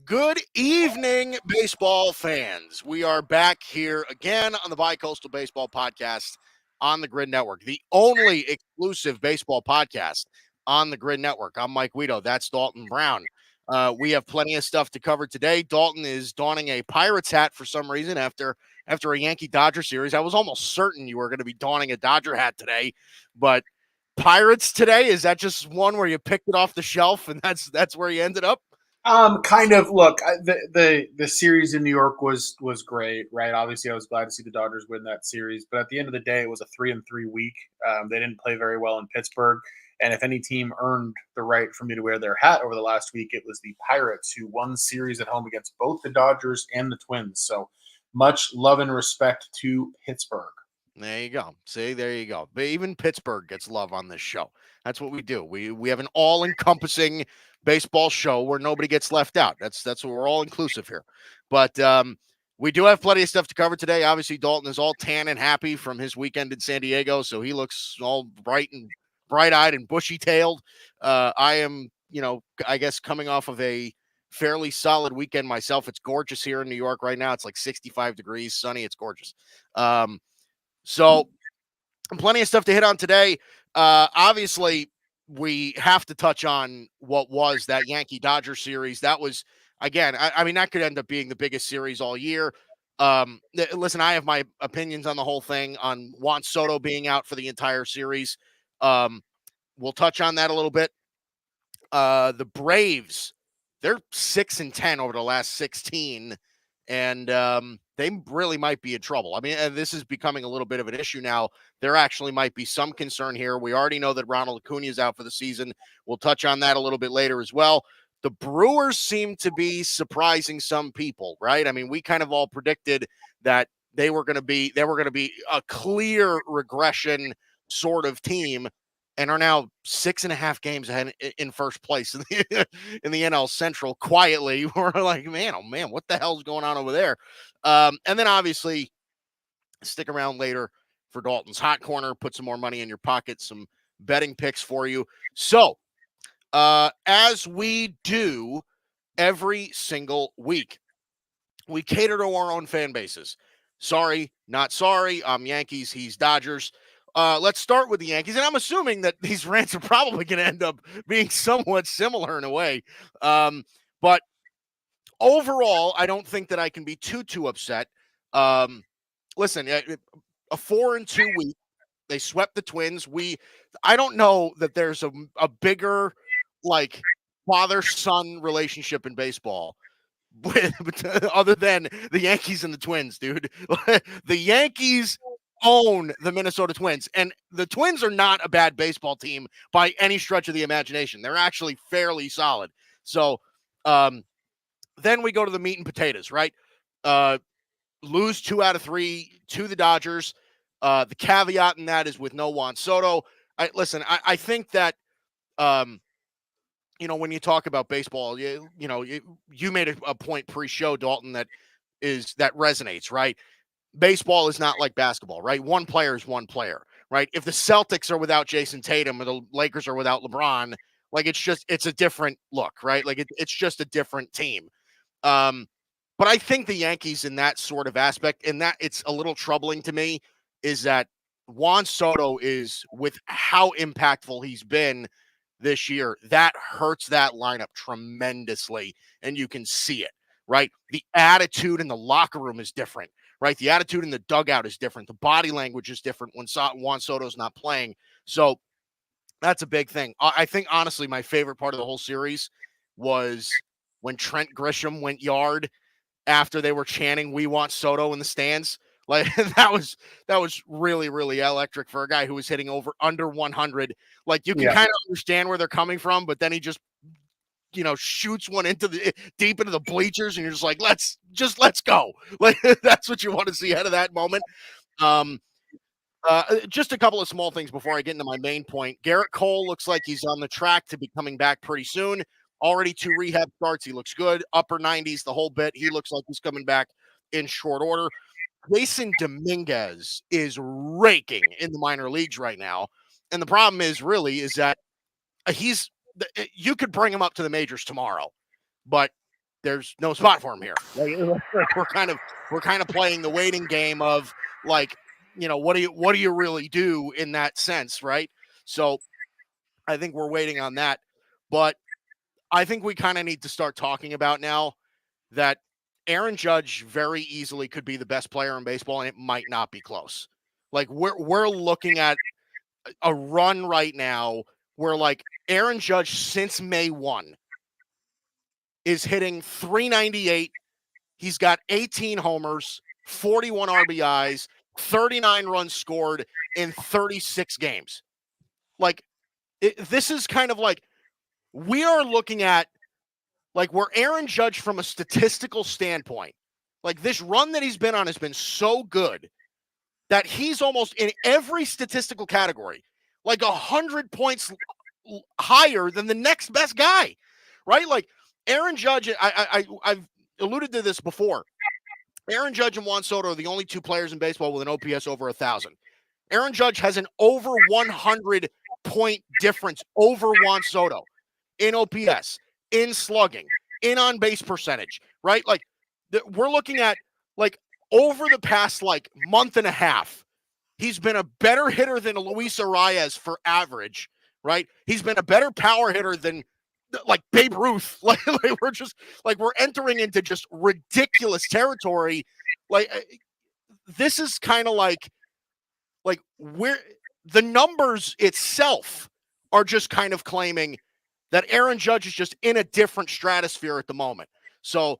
Good evening, baseball fans. We are back here again on the Bicoastal Baseball podcast on the Grid Network, the only exclusive baseball podcast on the Grid Network. I'm Mike Guido. That's Dalton Brown. We have plenty of stuff to cover today. Dalton is donning a Pirates hat for some reason after a Yankee Dodger series. I was almost certain you were going to be donning a Dodger hat today, but Pirates today, is that just one where you picked it off the shelf and that's where you ended up? Kind of. Look, the series in New York was great, right? Obviously, I was glad to see the Dodgers win that series, but at the end of the day, it was a 3-3 week. They didn't play very well in Pittsburgh, and if any team earned the right for me to wear their hat over the last week, it was the Pirates, who won the series at home against both the Dodgers and the Twins. So much love and respect to Pittsburgh. There you go. See, there you go. But even Pittsburgh gets love on this show. That's what we do. We have an all-encompassing baseball show where nobody gets left out. That's what we're all inclusive here. But we do have plenty of stuff to cover today. Obviously, Dalton is all tan and happy from his weekend in San Diego, so he looks all bright-eyed and bushy-tailed. I am, I guess coming off of a fairly solid weekend myself. It's gorgeous here in New York right now. It's like 65 degrees, sunny. It's gorgeous. So plenty of stuff to hit on today. Obviously, we have to touch on what was that Yankee Dodger series. That was, again, I mean, that could end up being the biggest series all year. Listen, I have my opinions on the whole thing, on Juan Soto being out for the entire series. We'll touch on that a little bit. The Braves, they're 6-10 over the last 16. And they really might be in trouble. I mean, this is becoming a little bit of an issue now. There actually might be some concern here. We already know that Ronald Acuna is out for the season. We'll touch on that a little bit later as well. The Brewers seem to be surprising some people, right? I mean, we kind of all predicted that they were going to be a clear regression sort of team, and are now 6.5 games ahead in first place in the NL Central. Quietly, we're like, man, oh man, what the hell's going on over there? And then obviously, stick around later for Dalton's Hot Corner. Put some more money in your pocket, some betting picks for you. So, as we do every single week, we cater to our own fan bases. Sorry, not sorry. I'm Yankees, he's Dodgers. Let's start with the Yankees, and I'm assuming that these rants are probably going to end up being somewhat similar in a way. But overall, I don't think that I can be too upset. Listen, a 4-2 week. They swept the Twins. I don't know that there's a bigger like father-son relationship in baseball other than the Yankees and the Twins, dude. The Yankees own the Minnesota Twins, and the Twins are not a bad baseball team by any stretch of the imagination. They're actually fairly solid. So then we go to the meat and potatoes, right? Lose 2 out of 3 to the Dodgers. The caveat in that is with no Juan Soto. I think that when you talk about baseball, you made a point pre-show, Dalton, that resonates, right? Baseball is not like basketball, right? One player is one player, right? If the Celtics are without Jason Tatum or the Lakers are without LeBron, like it's a different look, right? Like it's just a different team. But I think the Yankees in that sort of aspect, and that it's a little troubling to me, is that Juan Soto is, with how impactful he's been this year, that hurts that lineup tremendously, and you can see it, right? The attitude in the locker room is different, right? The attitude in the dugout is different. The body language is different when Juan Soto's not playing. So that's a big thing. I think, honestly, my favorite part of the whole series was when Trent Grisham went yard after they were chanting, "We want Soto" in the stands. Like that was really, really electric for a guy who was hitting under 100. Like you can kind of understand where they're coming from, but then he just shoots one deep into the bleachers, and you're just like, let's go. Like that's what you want to see out of that moment. Just a couple of small things before I get into my main point. Garrett Cole looks like he's on the track to be coming back pretty soon. Already 2 rehab starts. He looks good. Upper 90s, the whole bit. He looks like he's coming back in short order. Jason Dominguez is raking in the minor leagues right now. And the problem is that you could bring him up to the majors tomorrow, but there's no spot for him here. Like we're kind of playing the waiting game of like, what do you really do in that sense, right? So I think we're waiting on that. But I think we kind of need to start talking about now that Aaron Judge very easily could be the best player in baseball, and it might not be close. Like we're looking at a run right now where like Aaron Judge since May 1 is hitting 398. He's got 18 homers, 41 RBIs, 39 runs scored in 36 games. Like this is kind of like we are looking at like where Aaron Judge from a statistical standpoint, like this run that he's been on has been so good that he's almost in every statistical category, like 100 points higher than the next best guy, right? Like Aaron Judge, I've alluded to this before. Aaron Judge and Juan Soto are the only two players in baseball with an OPS over 1,000. Aaron Judge has an over 100 point difference over Juan Soto in OPS, in slugging, in on base percentage, right? Like we're looking at like over the past like month and a half, he's been a better hitter than Luis Arias for average, right? He's been a better power hitter than like Babe Ruth. Like we're just like we're entering into just ridiculous territory. Like this is kind of like we're the numbers itself are just kind of claiming that Aaron Judge is just in a different stratosphere at the moment. So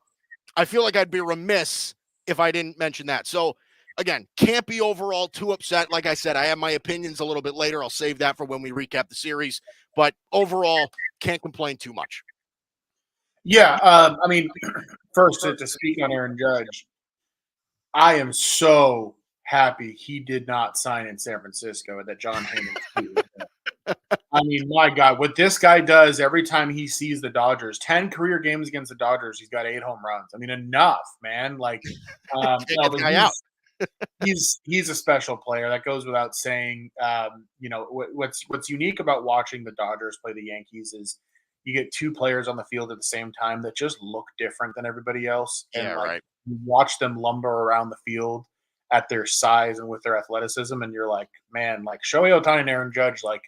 I feel like I'd be remiss if I didn't mention that. So again, can't be overall too upset. Like I said, I have my opinions a little bit later. I'll save that for when we recap the series. But overall, can't complain too much. Yeah, I mean, first to speak on Aaron Judge, I am so happy he did not sign in San Francisco that John Heyman. I mean, my God, what this guy does every time he sees the Dodgers, 10 career games against the Dodgers, he's got 8 home runs. I mean, enough, man. Like, no, but he's a special player. That goes without saying. What's unique about watching the Dodgers play the Yankees is you get two players on the field at the same time that just look different than everybody else. And right. You watch them lumber around the field at their size and with their athleticism, and you're like, man, like Shohei Ohtani and Aaron Judge, like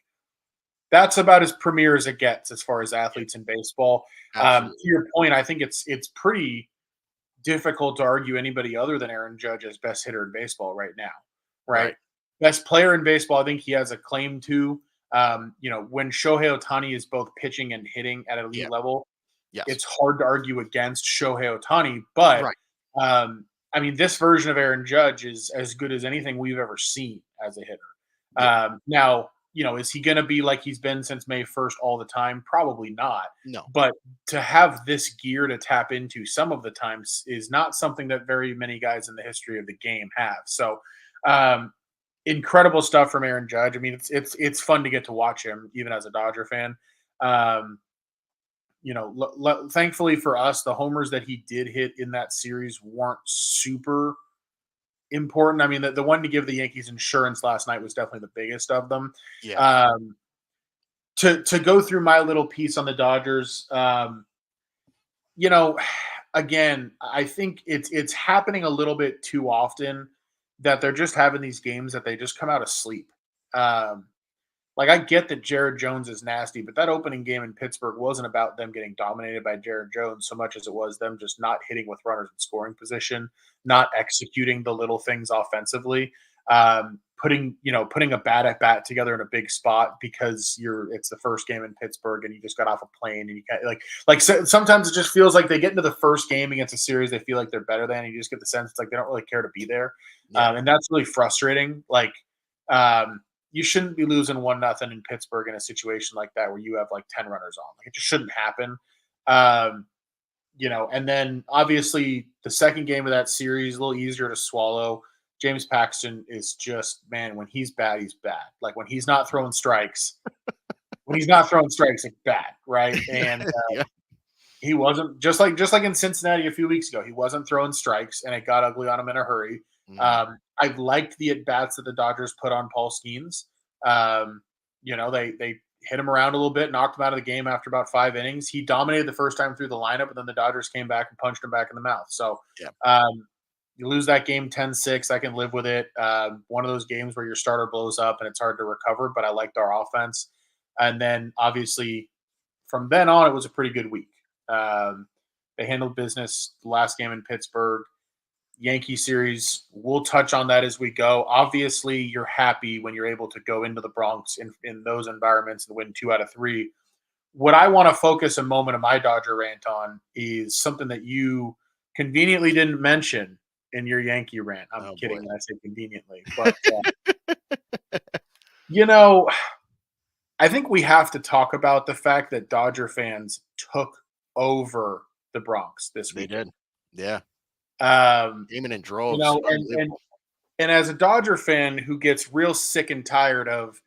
that's about as premier as it gets as far as athletes in baseball. To your point, I think it's pretty difficult to argue anybody other than Aaron Judge as best hitter in baseball right now, right? Best player in baseball, I think he has a claim to. When Shohei Ohtani is both pitching and hitting at elite level, it's hard to argue against Shohei Ohtani. But I mean, this version of Aaron Judge is as good as anything we've ever seen as a hitter. Now, is he going to be like he's been since May 1st all the time? Probably not. No. But to have this gear to tap into some of the times is not something that very many guys in the history of the game have. So, incredible stuff from Aaron Judge. I mean, it's fun to get to watch him, even as a Dodger fan. Thankfully for us, the homers that he did hit in that series weren't super important. I mean, the one to give the Yankees insurance last night was definitely the biggest of them. Yeah. To go through my little piece on the Dodgers, again, I think it's happening a little bit too often that they're just having these games that they just come out of sleep. I get that Jared Jones is nasty, but that opening game in Pittsburgh wasn't about them getting dominated by Jared Jones so much as it was them just not hitting with runners in scoring position, not executing the little things offensively, putting a bat at bat together in a big spot because it's the first game in Pittsburgh and you just got off a plane and you can't so sometimes it just feels like they get into the first game against a series they feel like they're better than, and you just get the sense it's like they don't really care to be there, and that's really frustrating. You shouldn't be losing 1-0 in Pittsburgh in a situation like that where you have like 10 runners on. It just shouldn't happen. And then obviously the second game of that series, a little easier to swallow. James Paxton is just, man, when he's bad, he's bad. Like when he's not throwing strikes, it's bad, right? And he wasn't just like in Cincinnati a few weeks ago. He wasn't throwing strikes, and it got ugly on him in a hurry. I liked the at bats that the Dodgers put on Paul Skeens. They hit him around a little bit, knocked him out of the game after about 5 innings. He dominated the first time through the lineup, but then the Dodgers came back and punched him back in the mouth. So Yeah. you lose that game 10-6. I can live with it. One of those games where your starter blows up and it's hard to recover, but I liked our offense. And then obviously from then on, it was a pretty good week. They handled business the last game in Pittsburgh. Yankee series, we'll touch on that as we go. Obviously, you're happy when you're able to go into the Bronx in those environments and win 2 out of 3. What I want to focus a moment of my Dodger rant on is something that you conveniently didn't mention in your Yankee rant. I'm kidding when I say conveniently. But, I think we have to talk about the fact that Dodger fans took over the Bronx this week. They did. Yeah. Came in droves. And as a Dodger fan who gets real sick and tired of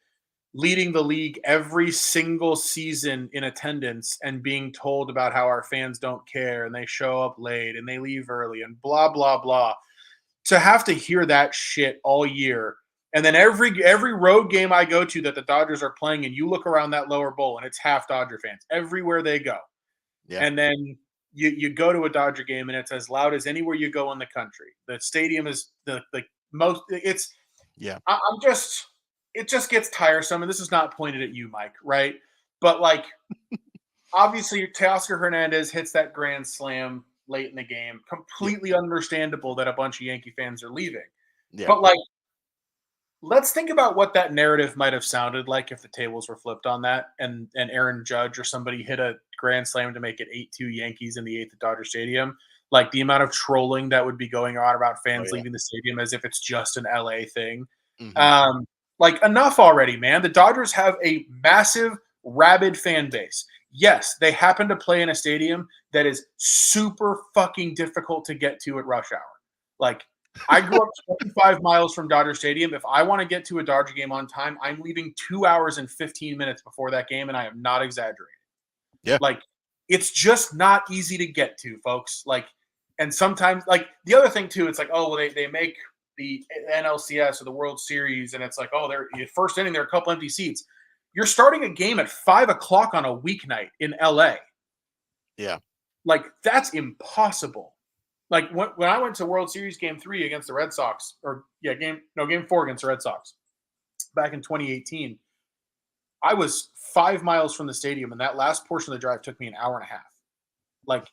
leading the league every single season in attendance and being told about how our fans don't care and they show up late and they leave early and blah, blah, blah, to have to hear that shit all year. And then every road game I go to that the Dodgers are playing, and you look around that lower bowl and it's half Dodger fans everywhere they go. Yeah. And then you go to a Dodger game and it's as loud as anywhere you go in the country. The stadium is the most. It's it just gets tiresome. And this is not pointed at you, Mike, right? But like, obviously, Teoscar Hernandez hits that grand slam late in the game. Completely understandable that a bunch of Yankee fans are leaving. Yeah. But like, let's think about what that narrative might have sounded like if the tables were flipped on that and Aaron Judge or somebody hit a grand slam to make it 8-2 Yankees in the 8th at Dodger Stadium. Like the amount of trolling that would be going on about fans leaving the stadium as if it's just an LA thing. Mm-hmm. Like enough already, man. The Dodgers have a massive, rabid fan base. Yes, they happen to play in a stadium that is super fucking difficult to get to at rush hour. Like, I grew up 25 miles from Dodger Stadium. If I want to get to a Dodger game on time, I'm leaving 2 hours and 15 minutes before that game, and I am not exaggerating. Yeah. Like, it's just not easy to get to, folks. Like, and sometimes, like, the other thing, too, it's like, oh, well, they make the NLCS or the World Series, and it's like, oh, they're first inning, there are a couple empty seats. You're starting a game at 5 o'clock on a weeknight in LA. Yeah. Like, that's impossible. Like when I went to World Series Game 3 against the Red Sox, Game 4 against the Red Sox back in 2018, I was 5 miles from the stadium, and that last portion of the drive took me an hour and a half. Like,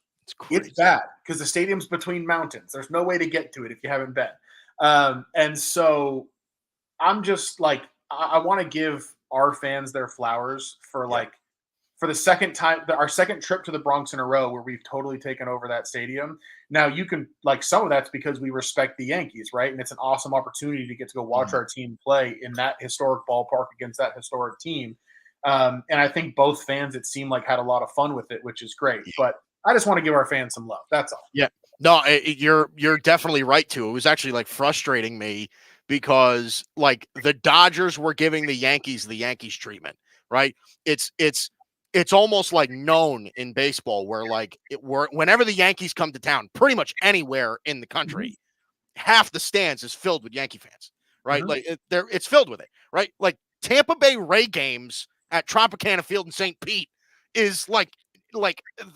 it's bad because the stadium's between mountains. There's no way to get to it if you haven't been. And so I'm just like, I want to give our fans their flowers for for the second time, our second trip to the Bronx in a row where we've totally taken over that stadium. Now you can some of that's because we respect the Yankees, right? And it's an awesome opportunity to get to go watch our team play in that historic ballpark against that historic team. And I think both fans, it seemed like, had a lot of fun with it, which is great. But I just want to give our fans some love. That's all. Yeah. No, you're definitely right too. It was actually frustrating me because the Dodgers were giving the Yankees treatment, right? It's almost known in baseball where whenever the Yankees come to town, pretty much anywhere in the country, half the stands is filled with Yankee fans, right? It's filled with it, right? Like Tampa Bay Ray games at Tropicana Field in St. Pete is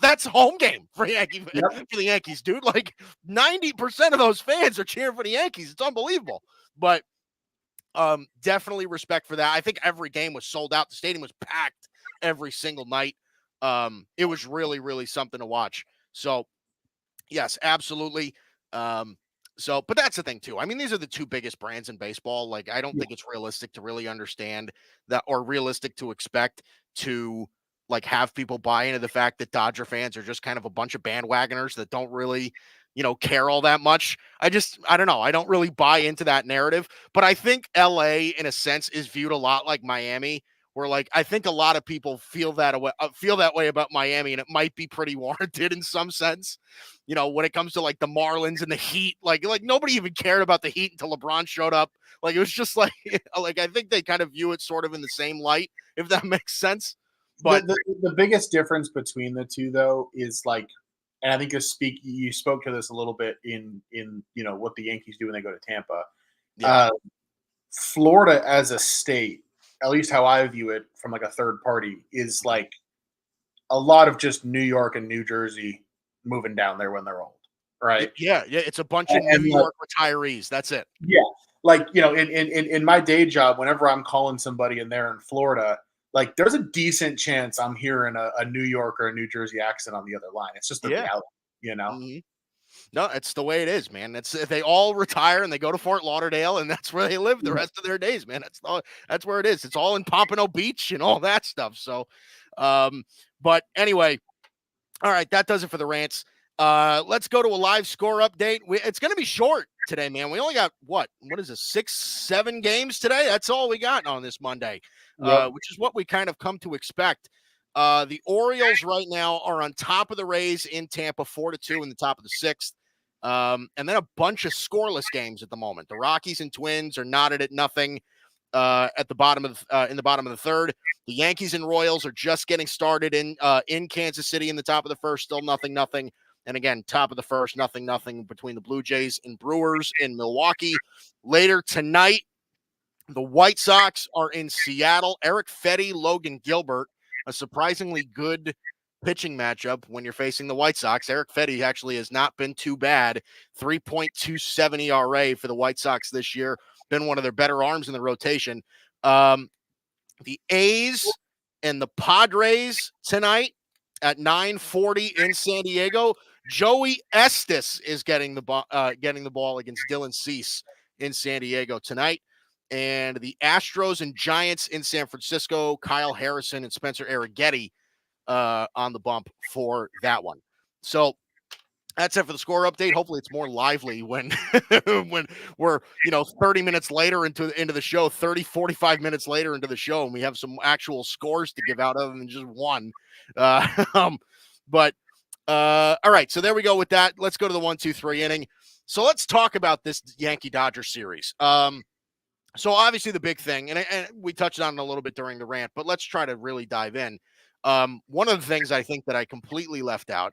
that's a home game for for the Yankees, dude. 90% of those fans are cheering for the Yankees. It's unbelievable. But definitely respect for that. I think every game was sold out. The stadium was packed every single night. It was really, really something to watch. So yes, absolutely. But that's the thing too. I mean, these are the two biggest brands in baseball. I don't think it's realistic to really understand that, or realistic to expect to have people buy into the fact that Dodger fans are just kind of a bunch of bandwagoners that don't really, care all that much. I don't know. I don't really buy into that narrative, but I think LA in a sense is viewed a lot like Miami, where I think a lot of people feel that way about Miami, and it might be pretty warranted in some sense. When it comes to the Marlins and the Heat, nobody even cared about the Heat until LeBron showed up. It was just I think they kind of view it sort of in the same light, if that makes sense. But the biggest difference between the two, though, is and I think you spoke to this a little bit in what the Yankees do when they go to Tampa. Yeah. Florida as a state at least how I view it from like a third party, is like a lot of just New York and New Jersey moving down there when they're old, right? Yeah, it's a bunch of New And like, York retirees. That's it. yeah, like in my day job, whenever I'm calling somebody and they're in Florida, like there's a decent chance I'm hearing a New York or a New Jersey accent on the other line. It's just the Yeah. reality, you know. Mhm. No, it's the way it is, man. It's they all retire and they go to Fort Lauderdale, and that's where they live the rest of their days, man. That's where it is. It's all in Pompano Beach and all that stuff. So, but anyway, all right, that does it for the rants. Let's go to a live score update. It's going to be short today, man. We only got what is it, 6-7 games today? That's all we got on this Monday, Yep. which is what we kind of come to expect. The Orioles right now are on top of the Rays in Tampa, 4-2 in the top of the sixth. And then a bunch of scoreless games at the moment. The Rockies and Twins are knotted at nothing at the bottom of in the bottom of the third. The Yankees and Royals are just getting started in Kansas City in the top of the first, still 0-0. And again, top of the first, 0-0 between the Blue Jays and Brewers in Milwaukee. Later tonight, the White Sox are in Seattle. Eric Fetty, Logan Gilbert, a surprisingly good pitching matchup when you're facing the White Sox. Eric Fetty actually has not been too bad. 3.27 ERA for the White Sox this year. Been one of their better arms in the rotation. The A's and the Padres tonight at 9:40 in San Diego. Joey Estes is getting the ball against Dylan Cease in San Diego tonight. And the Astros and Giants in San Francisco, Kyle Harrison and Spencer Arrighetti on the bump for that one. So that's it for the score update. Hopefully it's more lively when when we're 30 minutes later into the show, 45 minutes later into the show, and we have some actual scores to give out other than just one. But all right, so there we go with that. Let's go to the 1-2-3 inning. So let's talk about this Yankee Dodger series. So obviously the big thing, and we touched on it a little bit during the rant, but let's try to really dive in. One of the things I think that I completely left out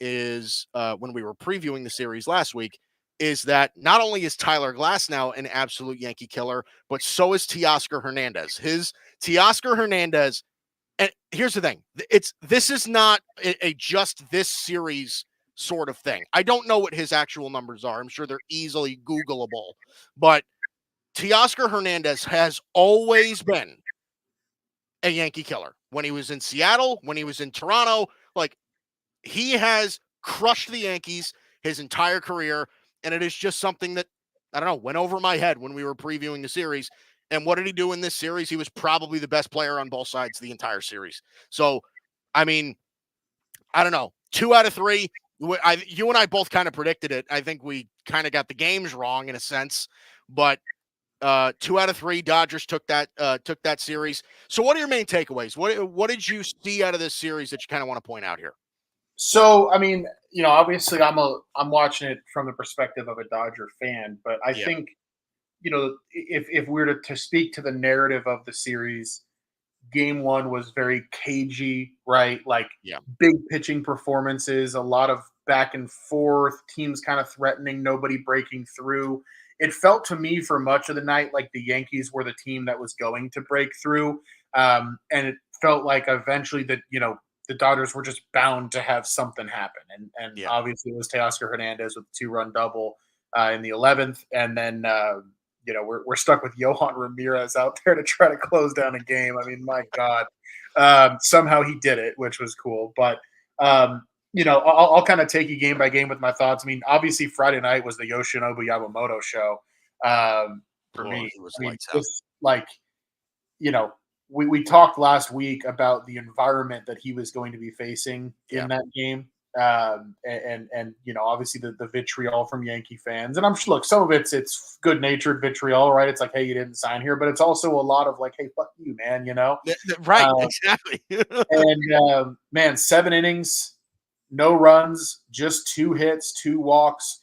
is when we were previewing the series last week, is that not only is Tyler Glass now an absolute Yankee killer, but so is Teoscar Hernandez. Teoscar Hernandez, and here's the thing: this is not a just this series sort of thing. I don't know what his actual numbers are. I'm sure they're easily Googleable, but Teoscar Hernandez has always been a Yankee killer. When he was in Seattle, when he was in Toronto, like he has crushed the Yankees his entire career. And it is just something that, I don't know, went over my head when we were previewing the series. And what did he do in this series? He was probably the best player on both sides the entire series. So, I mean, I don't know. 2 out of 3. You and I both kind of predicted it. I think we kind of got the games wrong in a sense, but 2 out of 3 Dodgers took that series. So what are your main takeaways? What did you see out of this series that you kind of want to point out here? So, I mean, obviously I'm watching it from the perspective of a Dodger fan, but I think, if we were to speak to the narrative of the series, game one was very cagey, right? Like big pitching performances, a lot of back and forth, teams kind of threatening, nobody breaking through. It felt to me for much of the night like the Yankees were the team that was going to break through. And it felt like eventually that, the Dodgers were just bound to have something happen. And obviously it was Teoscar Hernandez with a 2-run double in the 11th. And then, we're stuck with Yohan Ramirez out there to try to close down a game. I mean, my God. Somehow he did it, which was cool. But, I'll kind of take you game by game with my thoughts. I mean, obviously Friday night was the Yoshinobu Yamamoto show for me. It was I mean, lights out. just like, we talked last week about the environment that he was going to be facing in that game. And obviously the vitriol from Yankee fans. And I'm sure, look, some of it's good natured vitriol, right? It's like, hey, you didn't sign here, but it's also a lot of like, hey, fuck you, man, Right, exactly. And man, 7 innings, no runs, just 2 hits, 2 walks.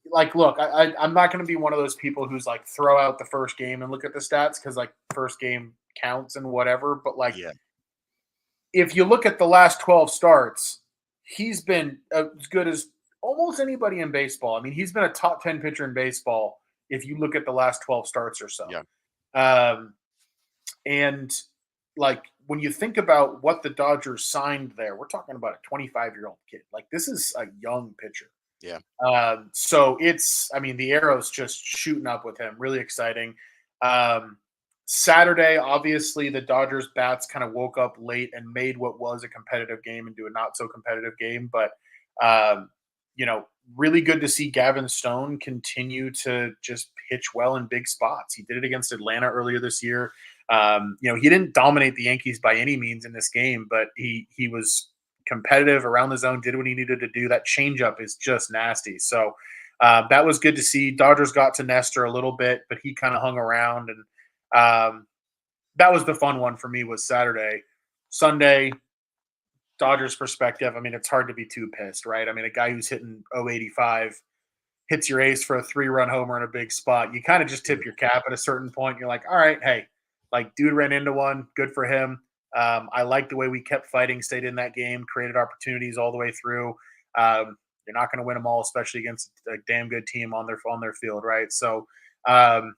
Like, look, I'm not going to be one of those people who's like throw out the first game and look at the stats because like first game counts and whatever. But like, if you look at the last 12 starts, he's been as good as almost anybody in baseball. I mean, he's been a top 10 pitcher in baseball if you look at the last 12 starts or so. Um, and like when you think about what the Dodgers signed there, we're talking about a 25-year-old kid. Like this is a young pitcher. Yeah. So it's, I mean, the arrow's just shooting up with him. Really exciting. Um, Saturday, obviously, the Dodgers bats kind of woke up late and made what was a competitive game into a not so competitive game. But, um, really good to see Gavin Stone continue to just pitch well in big spots. He did it against Atlanta earlier this year. He didn't dominate the Yankees by any means in this game, but he was competitive around the zone, did what he needed to do. That changeup is just nasty. So that was good to see. Dodgers got to Nestor a little bit, but he kind of hung around, and that was the fun one for me. Was Saturday, Sunday. Dodgers perspective. I mean, it's hard to be too pissed, right? I mean, a guy who's hitting 085 hits your ace for a 3-run homer in a big spot. You kind of just tip your cap at a certain point. You're like, all right, hey, like dude ran into one. Good for him. I like the way we kept fighting, stayed in that game, created opportunities all the way through. You're not going to win them all, especially against a damn good team on their field, right? So, um,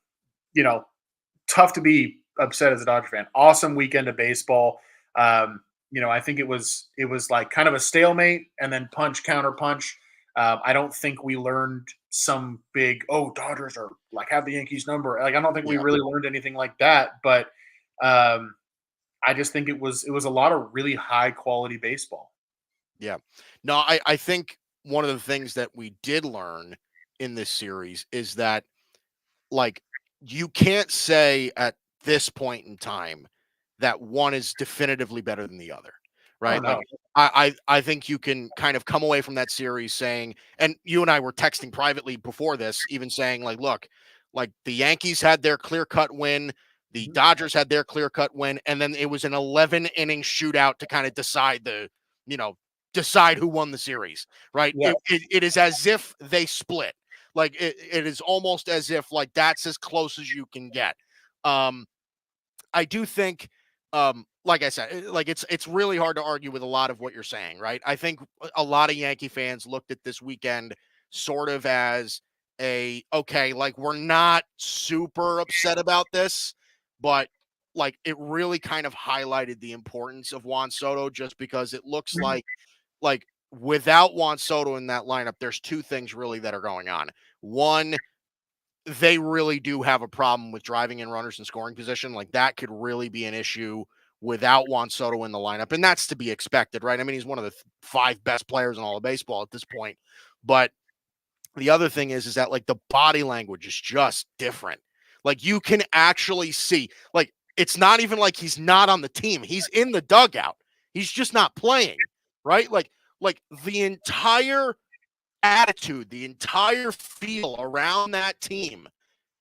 tough to be upset as a Dodger fan. Awesome weekend of baseball. I think it was like kind of a stalemate and then punch counter punch. I don't think we learned some big Dodgers are like have the Yankees number. Like I don't think we really learned anything like that. But I just think it was a lot of really high quality baseball. Yeah. No, I think one of the things that we did learn in this series is that, like, you can't say at this point in time that one is definitively better than the other, Oh right? Like, no. I think you can kind of come away from that series saying, and you and I were texting privately before this, even saying, like, look, like the Yankees had their clear cut win, the Mhm. Dodgers had their clear cut win, and then it was an 11-inning shootout to kind of you know, decide who won the series, right? Yeah. It is as if they split. Like it is almost as if like that's as close as you can get. Um, I do think, like I said, like it's really hard to argue with a lot of what you're saying, right? I think a lot of Yankee fans looked at this weekend sort of as okay, like we're not super upset about this, but like it really kind of highlighted the importance of Juan Soto just because it looks Mhm. like without Juan Soto in that lineup, there's two things really that are going on. One, they really do have a problem with driving in runners in scoring position. Like that could really be an issue without Juan Soto in the lineup. And that's to be expected, right? I mean, he's one of the five best players in all of baseball at this point. But the other thing is that like the body language is just different. Like you can actually see, like, it's not even like he's not on the team. He's in the dugout. He's just not playing, right? Like the entire attitude, the entire feel around that team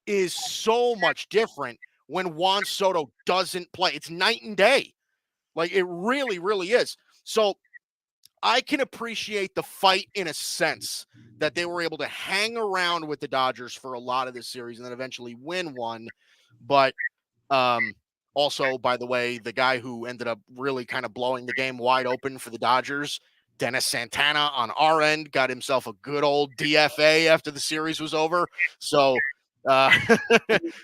is so much different when Juan Soto doesn't play. It's night and day. Like it really, really is. So I can appreciate the fight in a sense that they were able to hang around with the Dodgers for a lot of this series and then eventually win one. But um, also, by the way, the guy who ended up really kind of blowing the game wide open for the Dodgers, Dennis Santana on our end, got himself a good old DFA after the series was over. So, uh,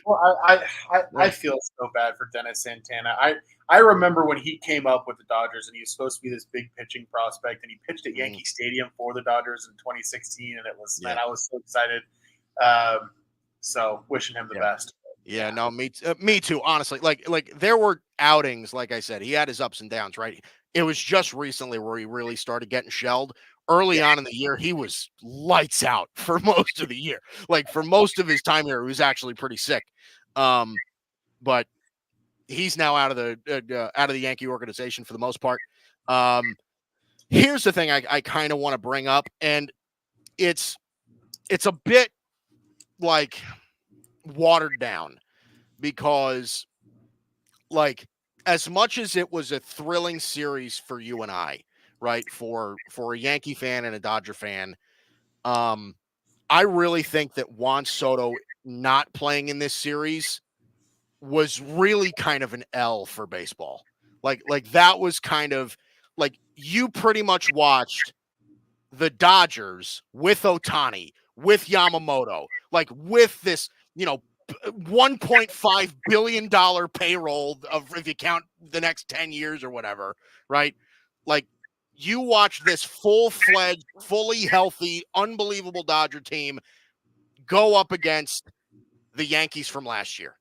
Well, I feel so bad for Dennis Santana. I remember when he came up with the Dodgers and he was supposed to be this big pitching prospect, and he pitched at Yankee Stadium for the Dodgers in 2016, and it was yeah. man, I was so excited. So wishing him the Yeah. best. Yeah, no, me too. Honestly, like there were outings, like I said, he had his ups and downs, right? It was just recently where he really started getting shelled. Early Yeah. on in the year, he was lights out for most of the year. Like for most of his time here, he was actually pretty sick. But he's now out of the Yankee organization for the most part. Here's the thing I kind of want to bring up, and it's a bit like watered down because like as much as it was a thrilling series for you and I, right? For a Yankee fan and a Dodger fan, um, I really think that Juan Soto not playing in this series was really kind of an L for baseball. Like that was kind of like you pretty much watched the Dodgers with Otani, with Yamamoto, like with this, $1.5 billion payroll of if you count the next 10 years or whatever, right? Like, you watch this full-fledged, fully healthy, unbelievable Dodger team go up against the Yankees from last year.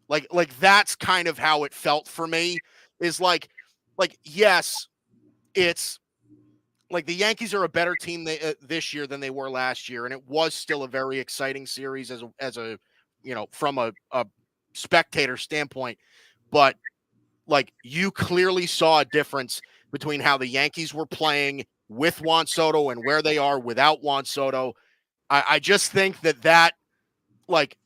Like that's kind of how it felt for me. Is like yes, it's like the Yankees are a better team this year than they were last year, and it was still a very exciting series as a from a spectator standpoint. But like, you clearly saw a difference between how the Yankees were playing with Juan Soto and where they are without Juan Soto. I just think that like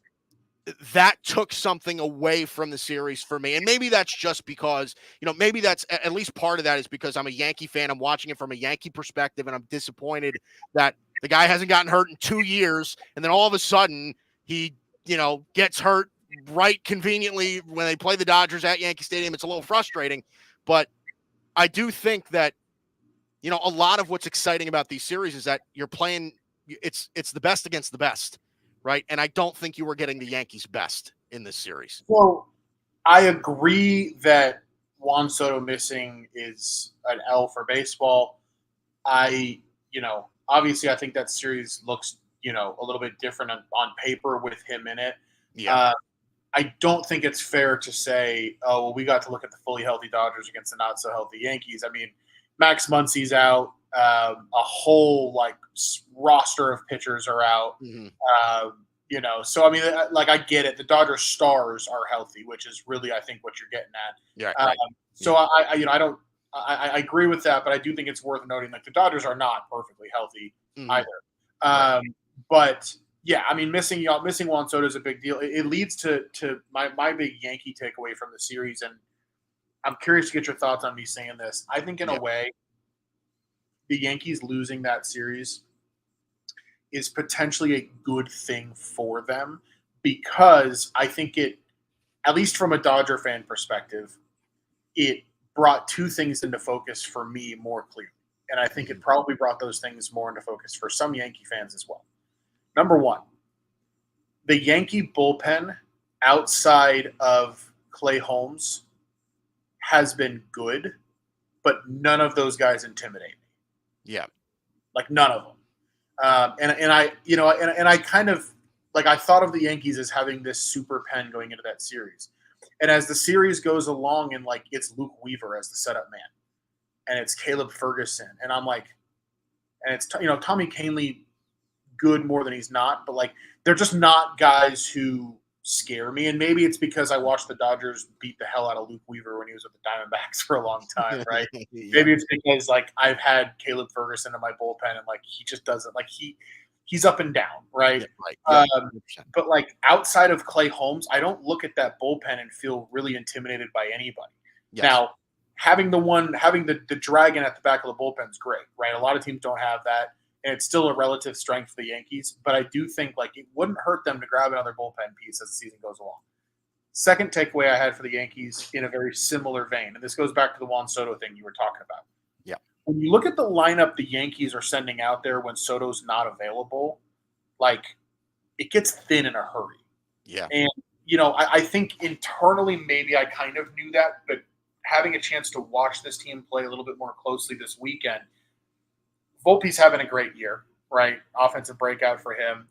that took something away from the series for me. And maybe that's just because, maybe that's at least part of that is because I'm a Yankee fan. I'm watching it from a Yankee perspective, and I'm disappointed that the guy hasn't gotten hurt in 2 years. And then all of a sudden he, gets hurt right conveniently when they play the Dodgers at Yankee Stadium. It's a little frustrating, but I do think that, a lot of what's exciting about these series is that you're playing, it's the best against the best. Right. And I don't think you were getting the Yankees' best in this series. Well, I agree that Juan Soto missing is an L for baseball. Obviously I think that series looks, a little bit different on paper with him in it. Yeah. I don't think it's fair to say, oh, well, we got to look at the fully healthy Dodgers against the not so healthy Yankees. I mean, Max Muncy's out. A whole roster of pitchers are out. Mm-hmm. So I mean, I get it. The Dodgers stars are healthy, which is really, I think, what you're getting at. Yeah. Right. So I agree with that, but I do think it's worth noting the Dodgers are not perfectly healthy either. Right. But yeah, I mean, missing Juan Soto is a big deal. It leads to my big Yankee takeaway from the series, and I'm curious to get your thoughts on me saying this. I think in a way, the Yankees losing that series is potentially a good thing for them, because I think it, at least from a Dodger fan perspective, it brought two things into focus for me more clearly. And I think it probably brought those things more into focus for some Yankee fans as well. Number one, the Yankee bullpen outside of Clay Holmes has been good, but none of those guys intimidate me. Yeah. None of them. And I kind of I thought of the Yankees as having this super pen going into that series. And as the series goes along, and it's Luke Weaver as the setup man, and it's Caleb Ferguson, and I'm and it's Tommy Kahnle, good more than he's not, but they're just not guys who scare me. And maybe it's because I watched the Dodgers beat the hell out of Luke Weaver when he was with the Diamondbacks for a long time, right? Yeah. Maybe it's because I've had Caleb Ferguson in my bullpen, and he just doesn't he's up and down, right? Yeah, right. But outside of Clay Holmes, I don't look at that bullpen and feel really intimidated by anybody. Yes. Now, having the dragon at the back of the bullpen is great, right? A lot of teams don't have that, and it's still a relative strength for the Yankees. But I do think it wouldn't hurt them to grab another bullpen piece as the season goes along. Second takeaway I had for the Yankees in a very similar vein, and this goes back to the Juan Soto thing you were talking about. Yeah. When you look at the lineup the Yankees are sending out there when Soto's not available, it gets thin in a hurry. Yeah. And, I think internally maybe I kind of knew that, but having a chance to watch this team play a little bit more closely this weekend, Volpe's having a great year, right? Offensive breakout for him.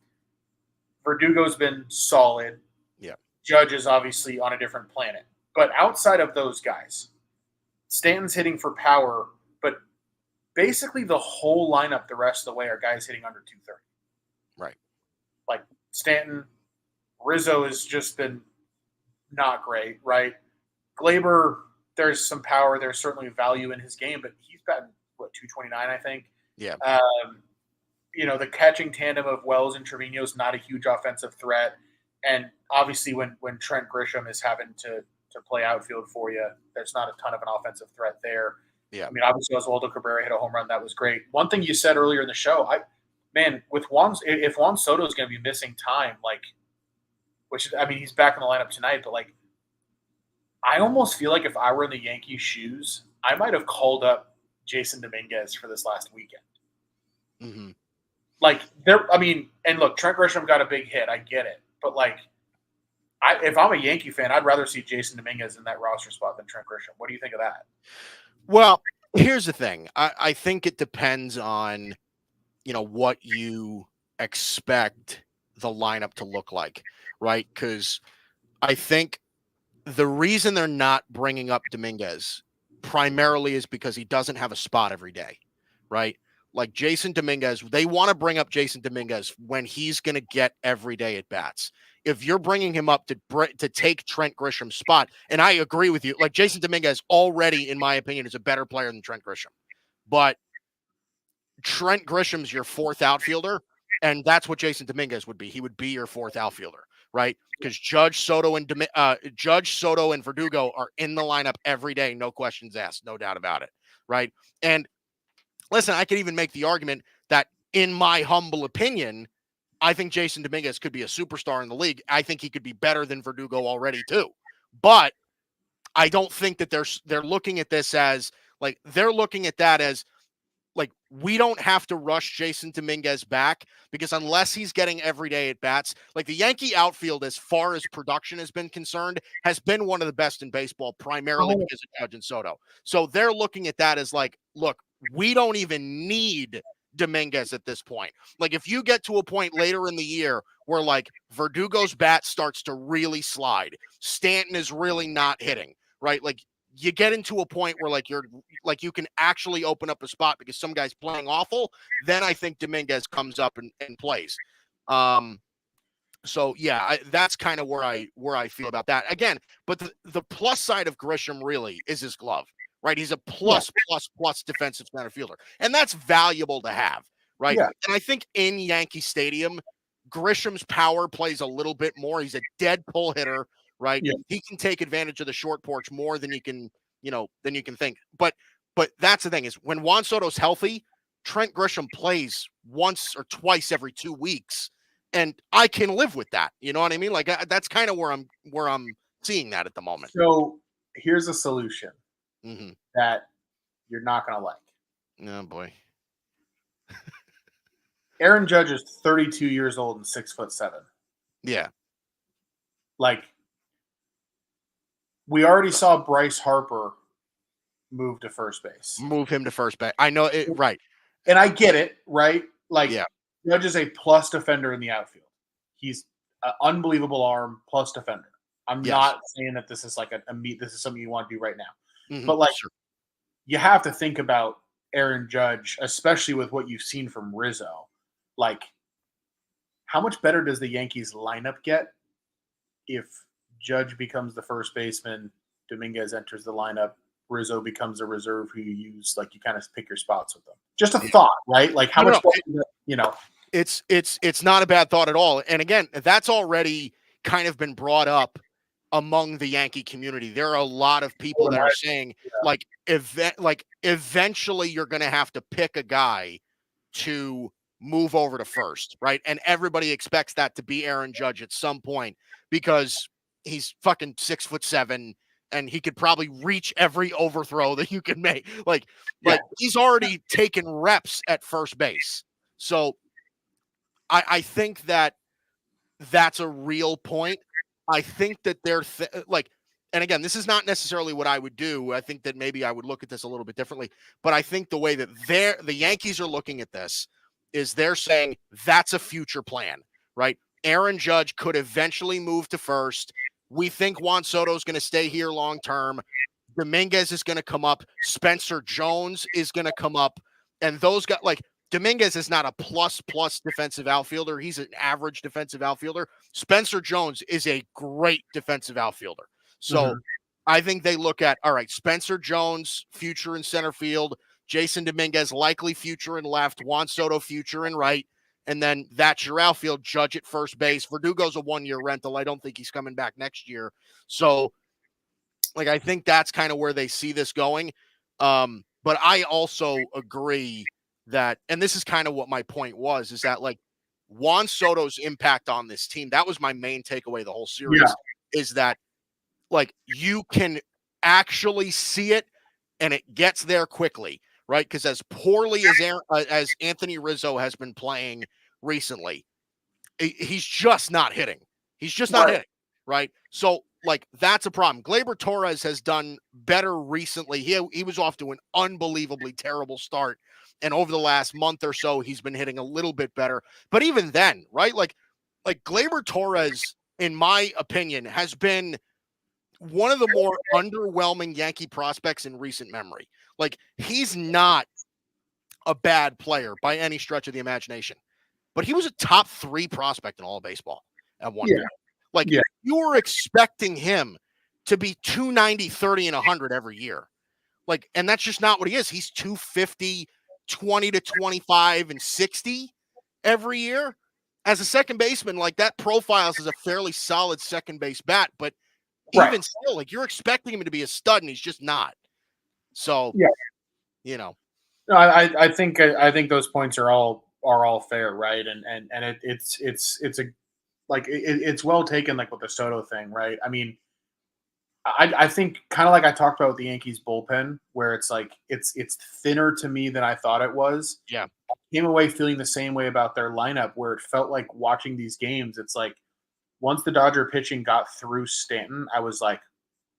Verdugo's been solid. Yeah. Judge is obviously on a different planet. But outside of those guys, Stanton's hitting for power, but basically the whole lineup the rest of the way are guys hitting under 230. Right. Stanton, Rizzo has just been not great, right? Glaber, there's some power. There's certainly value in his game, but he's batting, 229, I think? Yeah. The catching tandem of Wells and Trevino is not a huge offensive threat. And obviously when Trent Grisham is having to play outfield for you, there's not a ton of an offensive threat there. Yeah. I mean, obviously Oswaldo Cabrera hit a home run. That was great. One thing you said earlier in the show, if Juan Soto is going to be missing time, he's back in the lineup tonight, but I almost feel like if I were in the Yankees' shoes, I might have called up Jason Dominguez for this last weekend. Mm-hmm. And look, Trent Grisham got a big hit. I get it. But If I'm a Yankee fan, I'd rather see Jason Dominguez in that roster spot than Trent Grisham. What do you think of that? Well, here's the thing. I think it depends on, what you expect the lineup to look like, right? Because I think the reason they're not bringing up Dominguez primarily is because he doesn't have a spot every day, right? Like Jason Dominguez, they want to bring up Jason Dominguez when he's going to get every day at bats. If you're bringing him up to take Trent Grisham's spot, and I agree with you, like Jason Dominguez already, in my opinion, is a better player than Trent Grisham, but Trent Grisham's your fourth outfielder, and that's what Jason Dominguez would be. He would be your fourth outfielder, right? Because Judge Soto and Verdugo are in the lineup every day, no questions asked, no doubt about it, right? And listen, I could even make the argument that, in my humble opinion, I think Jason Dominguez could be a superstar in the league. I think he could be better than Verdugo already too, but I don't think that they're looking at this as like they're looking at that as like, we don't have to rush Jason Dominguez back because unless he's getting every day at bats, like the Yankee outfield, as far as production has been concerned, has been one of the best in baseball, primarily because of Judge and Soto. So they're looking at that as like, look, we don't even need Dominguez at this point. Like, if you get to a point later in the year where like Verdugo's bat starts to really slide, Stanton is really not hitting, right? Like, you get into a point where like you can actually open up a spot because some guy's playing awful, then I think Dominguez comes up and plays. So yeah, that's kind of where I feel about that. Again, but the plus side of Grisham really is his glove, right? He's a plus defensive center fielder, and that's valuable to have, right? Yeah. And I think in Yankee Stadium, Grisham's power plays a little bit more. He's a dead pull hitter, right? Yeah. He can take advantage of the short porch more than you can think. But that's the thing is when Juan Soto's healthy, Trent Grisham plays once or twice every 2 weeks, and I can live with that. You know what I mean? Like that's kind of where I'm seeing that at the moment. So here's a solution Mm-hmm. that you're not going to like. Oh boy. Aaron Judge is 32 years old and 6'7". Yeah. Like, we already saw Bryce Harper move to first base. Move him to first base. I know it, right. And I get it, right? Like, yeah. Judge is a plus defender in the outfield. He's an unbelievable arm plus defender. I'm not saying that this is like this is something you want to do right now. Mm-hmm. But like, sure. You have to think about Aaron Judge, especially with what you've seen from Rizzo. Like, how much better does the Yankees lineup get if Judge becomes the first baseman, Dominguez enters the lineup, Rizzo becomes a reserve who you use, like you kind of pick your spots with them. Just a thought, right? Like how much, It's not a bad thought at all. And again, that's already kind of been brought up among the Yankee community. There are a lot of people that are saying like eventually you're going to have to pick a guy to move over to first, right? And everybody expects that to be Aaron Judge at some point because he's fucking 6'7" and he could probably reach every overthrow that you can make. Like he's already taken reps at first base. So I think that's a real point. I think that they're and again, this is not necessarily what I would do. I think that maybe I would look at this a little bit differently, but I think the way that the Yankees are looking at this is they're saying that's a future plan, right? Aaron Judge could eventually move to first. We think Juan Soto is going to stay here long term. Dominguez is going to come up. Spencer Jones is going to come up. And those guys, like Dominguez is not a plus defensive outfielder. He's an average defensive outfielder. Spencer Jones is a great defensive outfielder. So I think they look at, all right, Spencer Jones, future in center field. Jason Dominguez, likely future in left. Juan Soto, future in right. And then that's your outfield. Judge at first base. Verdugo's a 1-year rental. I don't think he's coming back next year. So, like, I think that's kind of where they see this going. But I also agree that, and this is kind of what my point was, is that, like, Juan Soto's impact on this team, that was my main takeaway the whole series, is that, like, you can actually see it and it gets there quickly, right? Because as poorly as Anthony Rizzo has been playing recently, he's just not hitting. He's just not hitting, right? So, like, that's a problem. Gleyber Torres has done better recently. He was off to an unbelievably terrible start. And over the last month or so, he's been hitting a little bit better. But even then, right? Like Gleyber Torres, in my opinion, has been one of the more underwhelming Yankee prospects in recent memory. Like, he's not a bad player by any stretch of the imagination, but he was a top 3 prospect in all of baseball at one Yeah. point. Like, Yeah. you were expecting him to be 290, 30, and 100 every year. Like, and that's just not what he is. He's 250, 20 to 25, and 60 every year. As a second baseman, like, that profiles as a fairly solid second base bat, but even still, like, you're expecting him to be a stud, and he's just not. So, Yeah. you know. No, I think those points are all fair, right? And it's a like it's well taken, like with the Soto thing, right? I mean, I think kind of like I talked about with the Yankees bullpen, where it's like it's thinner to me than I thought it was. Yeah. I came away feeling the same way about their lineup, where it felt like watching these games. It's like once the Dodger pitching got through Stanton, I was like,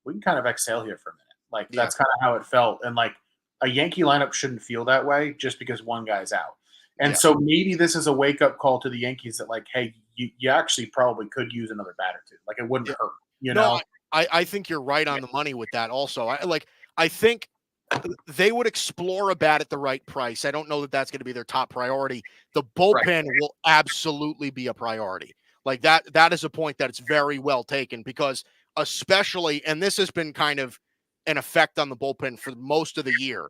we can kind of exhale here for a minute. Like Yeah. that's kind of how it felt. And like a Yankee lineup shouldn't feel that way just because one guy's out. And Yeah. so maybe this is a wake up call to the Yankees that like, hey, you actually probably could use another bat or two. Like it wouldn't hurt, you know? I think you're right on the money with that also. I think they would explore a bat at the right price. I don't know that that's going to be their top priority. The bullpen will absolutely be a priority. Like that is a point that it's very well taken because especially, and this has been kind of an effect on the bullpen for most of the year.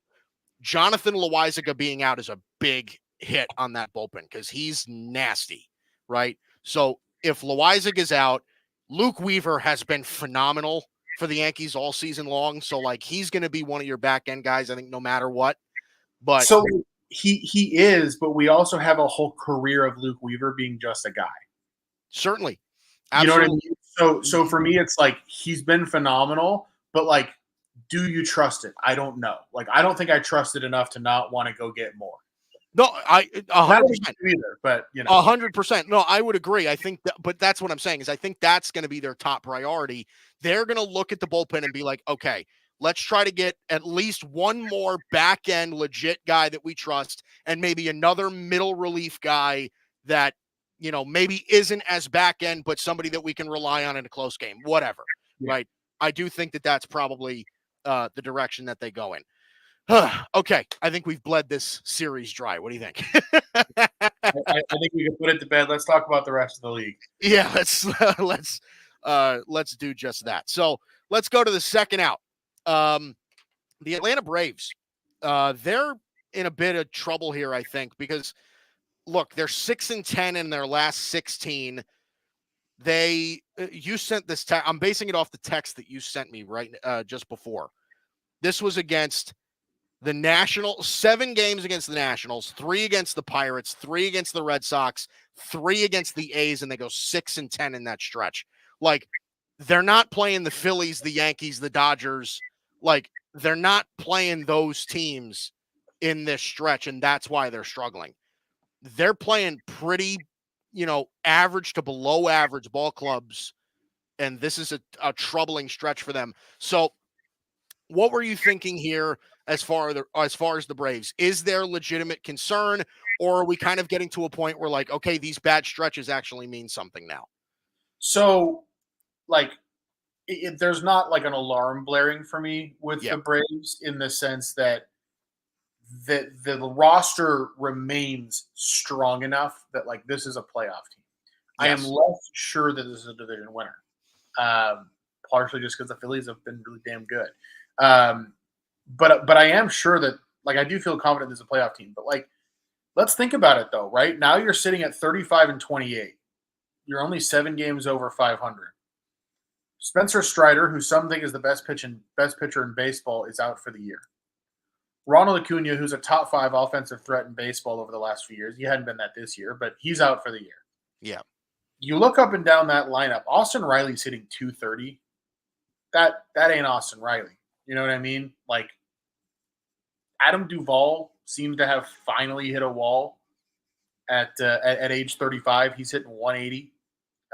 Jonathan Loaisiga being out is a big hit on that bullpen because he's nasty, right? So if Loaisiga is out, Luke Weaver has been phenomenal for the Yankees all season long. So, like, he's going to be one of your back end guys, I think, no matter what. But so he is, but we also have a whole career of Luke Weaver being just a guy. Certainly. Absolutely. You know what I mean? So Mm-hmm. for me, it's like he's been phenomenal, but like, do you trust it? I don't know. Like, I don't think I trust it enough to not want to go get more. No, 100%. Either, but 100%. No, I would agree. I think but that's what I'm saying is I think that's going to be their top priority. They're going to look at the bullpen and be like, okay, let's try to get at least one more back end legit guy that we trust and maybe another middle relief guy that, maybe isn't as back end, but somebody that we can rely on in a close game, whatever. Yeah. Right. I do think that that's probably the direction that they go in. Okay, I think we've bled this series dry. What do you think? I think we can put it to bed. Let's talk about the rest of the league. Yeah, let's do just that. So let's go to the second out. The Atlanta Braves. They're in a bit of trouble here, I think, because look, they're 6-10 in their last 16. You sent this text. I'm basing it off the text that you sent me just before. This was against the Nationals, 7 games against the Nationals, 3 against the Pirates, 3 against the Red Sox, 3 against the A's, and they go 6-10 in that stretch. Like, they're not playing the Phillies, the Yankees, the Dodgers. Like, they're not playing those teams in this stretch, and that's why they're struggling. They're playing pretty, average to below average ball clubs, and this is a troubling stretch for them. So, what were you thinking here as far as the Braves? Is there legitimate concern, or are we kind of getting to a point where, like, okay, these bad stretches actually mean something now? So, like, there's not like an alarm blaring for me with the Braves in the sense that the roster remains strong enough that like this is a playoff team. Yes. I am less sure that this is a division winner, partially just because the Phillies have been really damn good. But I am sure that like I do feel confident this is a playoff team. But like, let's think about it though. Right now, you're sitting at 35-28. You're only 7 games over 500. Spencer Strider, who some think is the best pitcher in baseball, is out for the year. Ronald Acuna, who's a top 5 offensive threat in baseball over the last few years, he hadn't been that this year, but he's out for the year. Yeah. You look up and down that lineup. Austin Riley's hitting 230. That ain't Austin Riley. You know what I mean? Like, Adam Duvall seems to have finally hit a wall at age 35. He's hitting 180.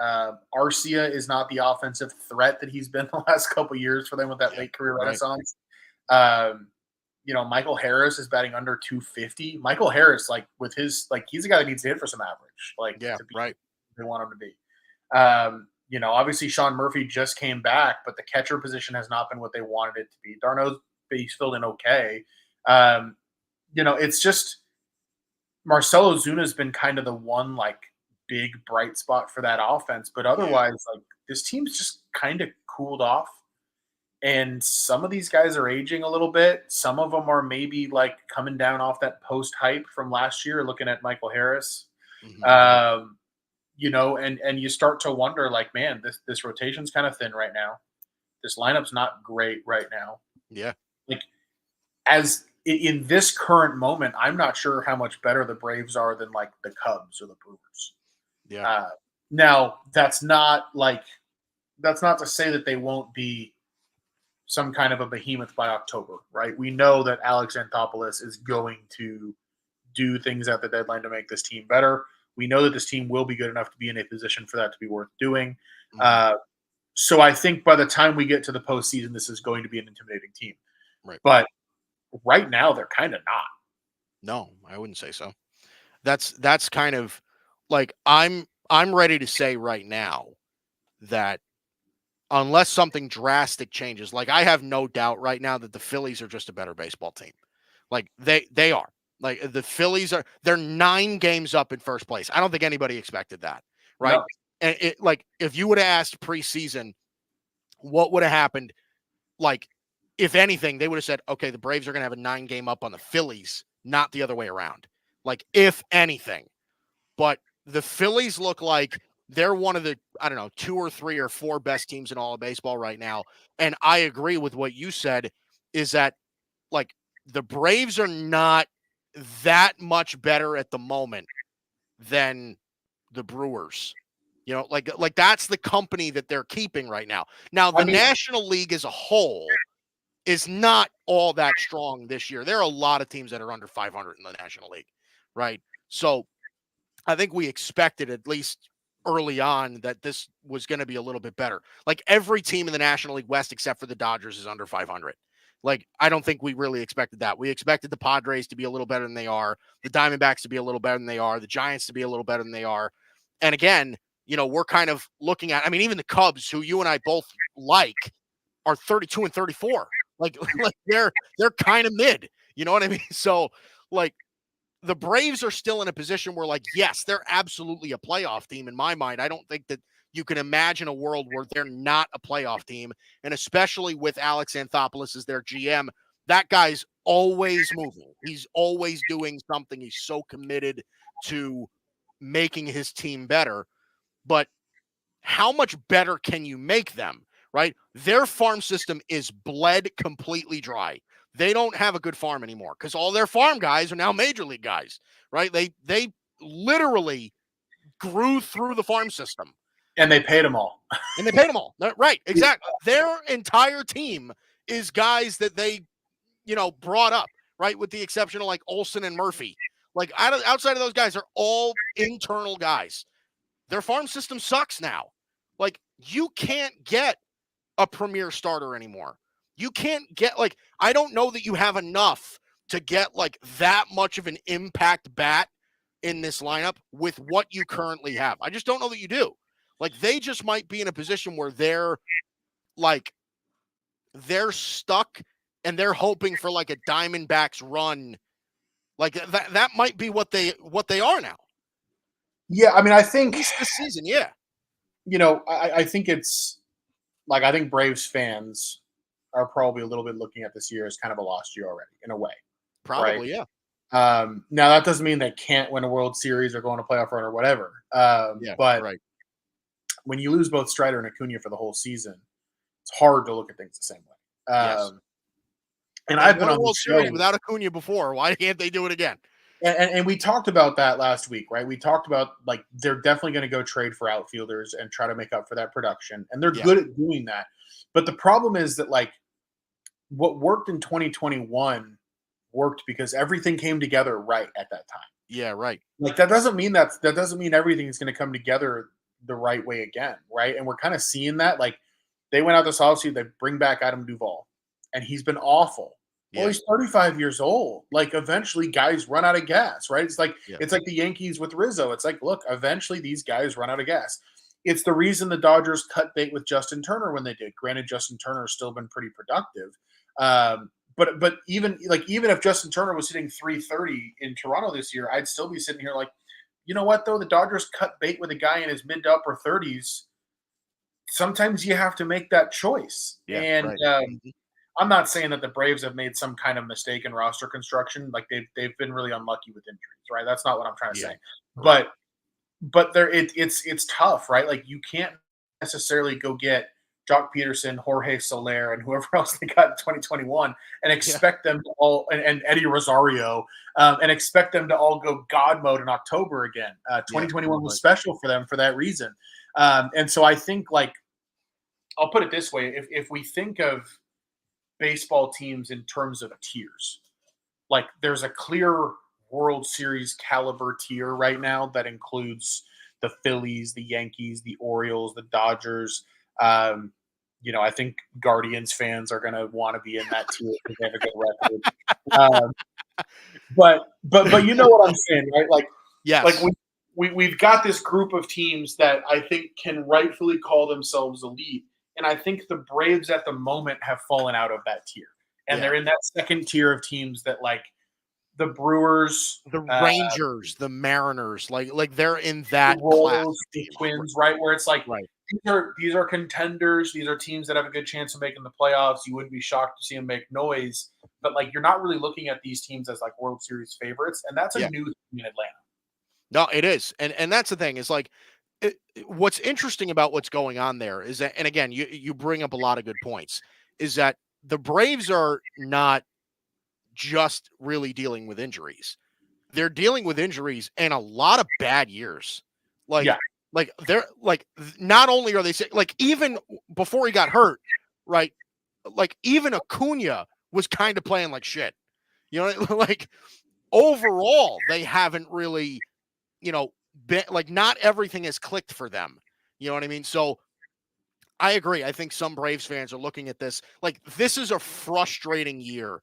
Arcia is not the offensive threat that he's been the last couple of years for them with that late career renaissance. Michael Harris is batting under 250. Michael Harris, with his he's a guy that needs to hit for some average, to be they want him to be. Obviously Sean Murphy just came back, but the catcher position has not been what they wanted it to be. Darno's he's filled in okay. It's just Marcelo Zuna's been kind of the one big bright spot for that offense, but otherwise this team's just kind of cooled off. And some of these guys are aging a little bit. Some of them are maybe coming down off that post hype from last year, looking at Michael Harris. And you start to wonder, man, this rotation's kind of thin right now. This lineup's not great right now. Yeah. As in this current moment, I'm not sure how much better the Braves are than the Cubs or the Brewers. Yeah. Now that's not to say that they won't be some kind of a behemoth by October, right? We know that Alex Anthopoulos is going to do things at the deadline to make this team better. We know that this team will be good enough to be in a position for that to be worth doing. So I think by the time we get to the postseason, this is going to be an intimidating team. Right. But right now, they're kind of not. No, I wouldn't say so. That's kind of I'm ready to say right now that unless something drastic changes, I have no doubt right now that the Phillies are just a better baseball team. They are. The Phillies they're 9 games up in first place. I don't think anybody expected that, right? No. And if you would have asked preseason what would have happened, if anything, they would have said, okay, the Braves are going to have a 9-game up on the Phillies, not the other way around. If anything. But the Phillies look like they're one of the, 2 or 3 or 4 best teams in all of baseball right now. And I agree with what you said is that, the Braves are not that much better at the moment than the Brewers. That's the company that they're keeping right now. Now, the National League as a whole is not all that strong this year. There are a lot of teams that are under 500 in the National League, right? So I think we expected, at least early on, that this was going to be a little bit better. Every team in the National League West except for the Dodgers is under 500. I don't think we really expected that. We expected the Padres to be a little better than they are, the Diamondbacks to be a little better than they are, the Giants to be a little better than they are. And again, we're kind of looking at, even the Cubs, who you and I both are 32 and 34. They're kind of mid, you know what I mean? So the Braves are still in a position where yes, they're absolutely a playoff team in my mind. I don't think that you can imagine a world where they're not a playoff team. And especially with Alex Anthopoulos as their GM, that guy's always moving. He's always doing something. He's so committed to making his team better. But how much better can you make them, right? Their farm system is bled completely dry. They don't have a good farm anymore because all their farm guys are now major league guys, right? They literally grew through the farm system. And they paid them all. Right, exactly. Their entire team is guys that they, brought up, right? With the exception of Olsen and Murphy. Outside of those guys are all internal guys. Their farm system sucks now. You can't get a premier starter anymore. You can't get I don't know that you have enough to get that much of an impact bat in this lineup with what you currently have. I just don't know that you do. They just might be in a position where they're stuck and they're hoping for a Diamondbacks run. That might be what they are now. Yeah, I think at least this season, yeah. I think it's I think Braves fans are probably a little bit looking at this year as kind of a lost year already, in a way. Probably, right? Yeah. Now that doesn't mean they can't win a World Series or go on a playoff run or whatever. But right. When you lose both Strider and Acuna for the whole season, it's hard to look at things the same way. Yes. And I've been on World the show Series without Acuna before. Why can't they do it again? And we talked about that last week, right? We talked about they're definitely going to go trade for outfielders and try to make up for that production, and they're good at doing that. But the problem is that what worked in 2021 worked because everything came together right at that time. Yeah, right. That doesn't mean everything is going to come together the right way again, right? And we're kind of seeing that. Like they went out this offseason, they bring back Adam Duvall, and he's been awful. Well, Yeah. he's 35 years old. Like eventually guys run out of gas, right? It's like Yeah. it's like the Yankees with Rizzo. It's like, look, eventually these guys run out of gas. It's the reason the Dodgers cut bait with Justin Turner when they did. Granted, Justin Turner has still been pretty productive. But even if Justin Turner was hitting 330 in Toronto this year, I'd still be sitting here like, you know what though? The Dodgers cut bait with a guy in his mid to upper 30s. Sometimes you have to make that choice. Yeah, And right. I'm not saying that the Braves have made some kind of mistake in roster construction. Like they've been really unlucky with injuries, right? That's not what I'm trying to Yeah, say. right. But it's tough, right? Like you can't necessarily go get Jock Peterson, Jorge Soler, and whoever else they got in 2021 and expect them to all and Eddie Rosario and expect them to all go God mode in October again. 2021 was special for them for that reason. And so I think like I'll put it this way: if we think of baseball teams in terms of tiers, like there's a clear World Series caliber tier right now that includes the Phillies, the Yankees, the Orioles, the Dodgers. I think Guardians fans are going to want to be in that tier because they have a good record. But you know what I'm saying, right? Like, yes. Like we've got this group of teams that I think can rightfully call themselves elite, and I think the Braves at the moment have fallen out of that tier, and they're in that second tier of teams that like the Brewers, the Rangers, the Mariners, like they're in that the Royals, class. the Twins, right? Where it's like Right. these are contenders. These are teams that have a good chance of making the playoffs. You wouldn't be shocked to see them make noise, but like you're not really looking at these teams as like World Series favorites, and that's a new thing in Atlanta. No, it is, and that's the thing is like what's interesting about what's going on there is that, and again, you bring up a lot of good points, is that the Braves are not just really dealing with injuries. They're dealing with injuries and a lot of bad years. Like they're like, not only are they like, even before he got hurt, right? Like even Acuna was kind of playing like shit. Like overall, they haven't really, been like, not everything has clicked for them. You know what I mean? So I agree. I think some Braves fans are looking at this like this is a frustrating year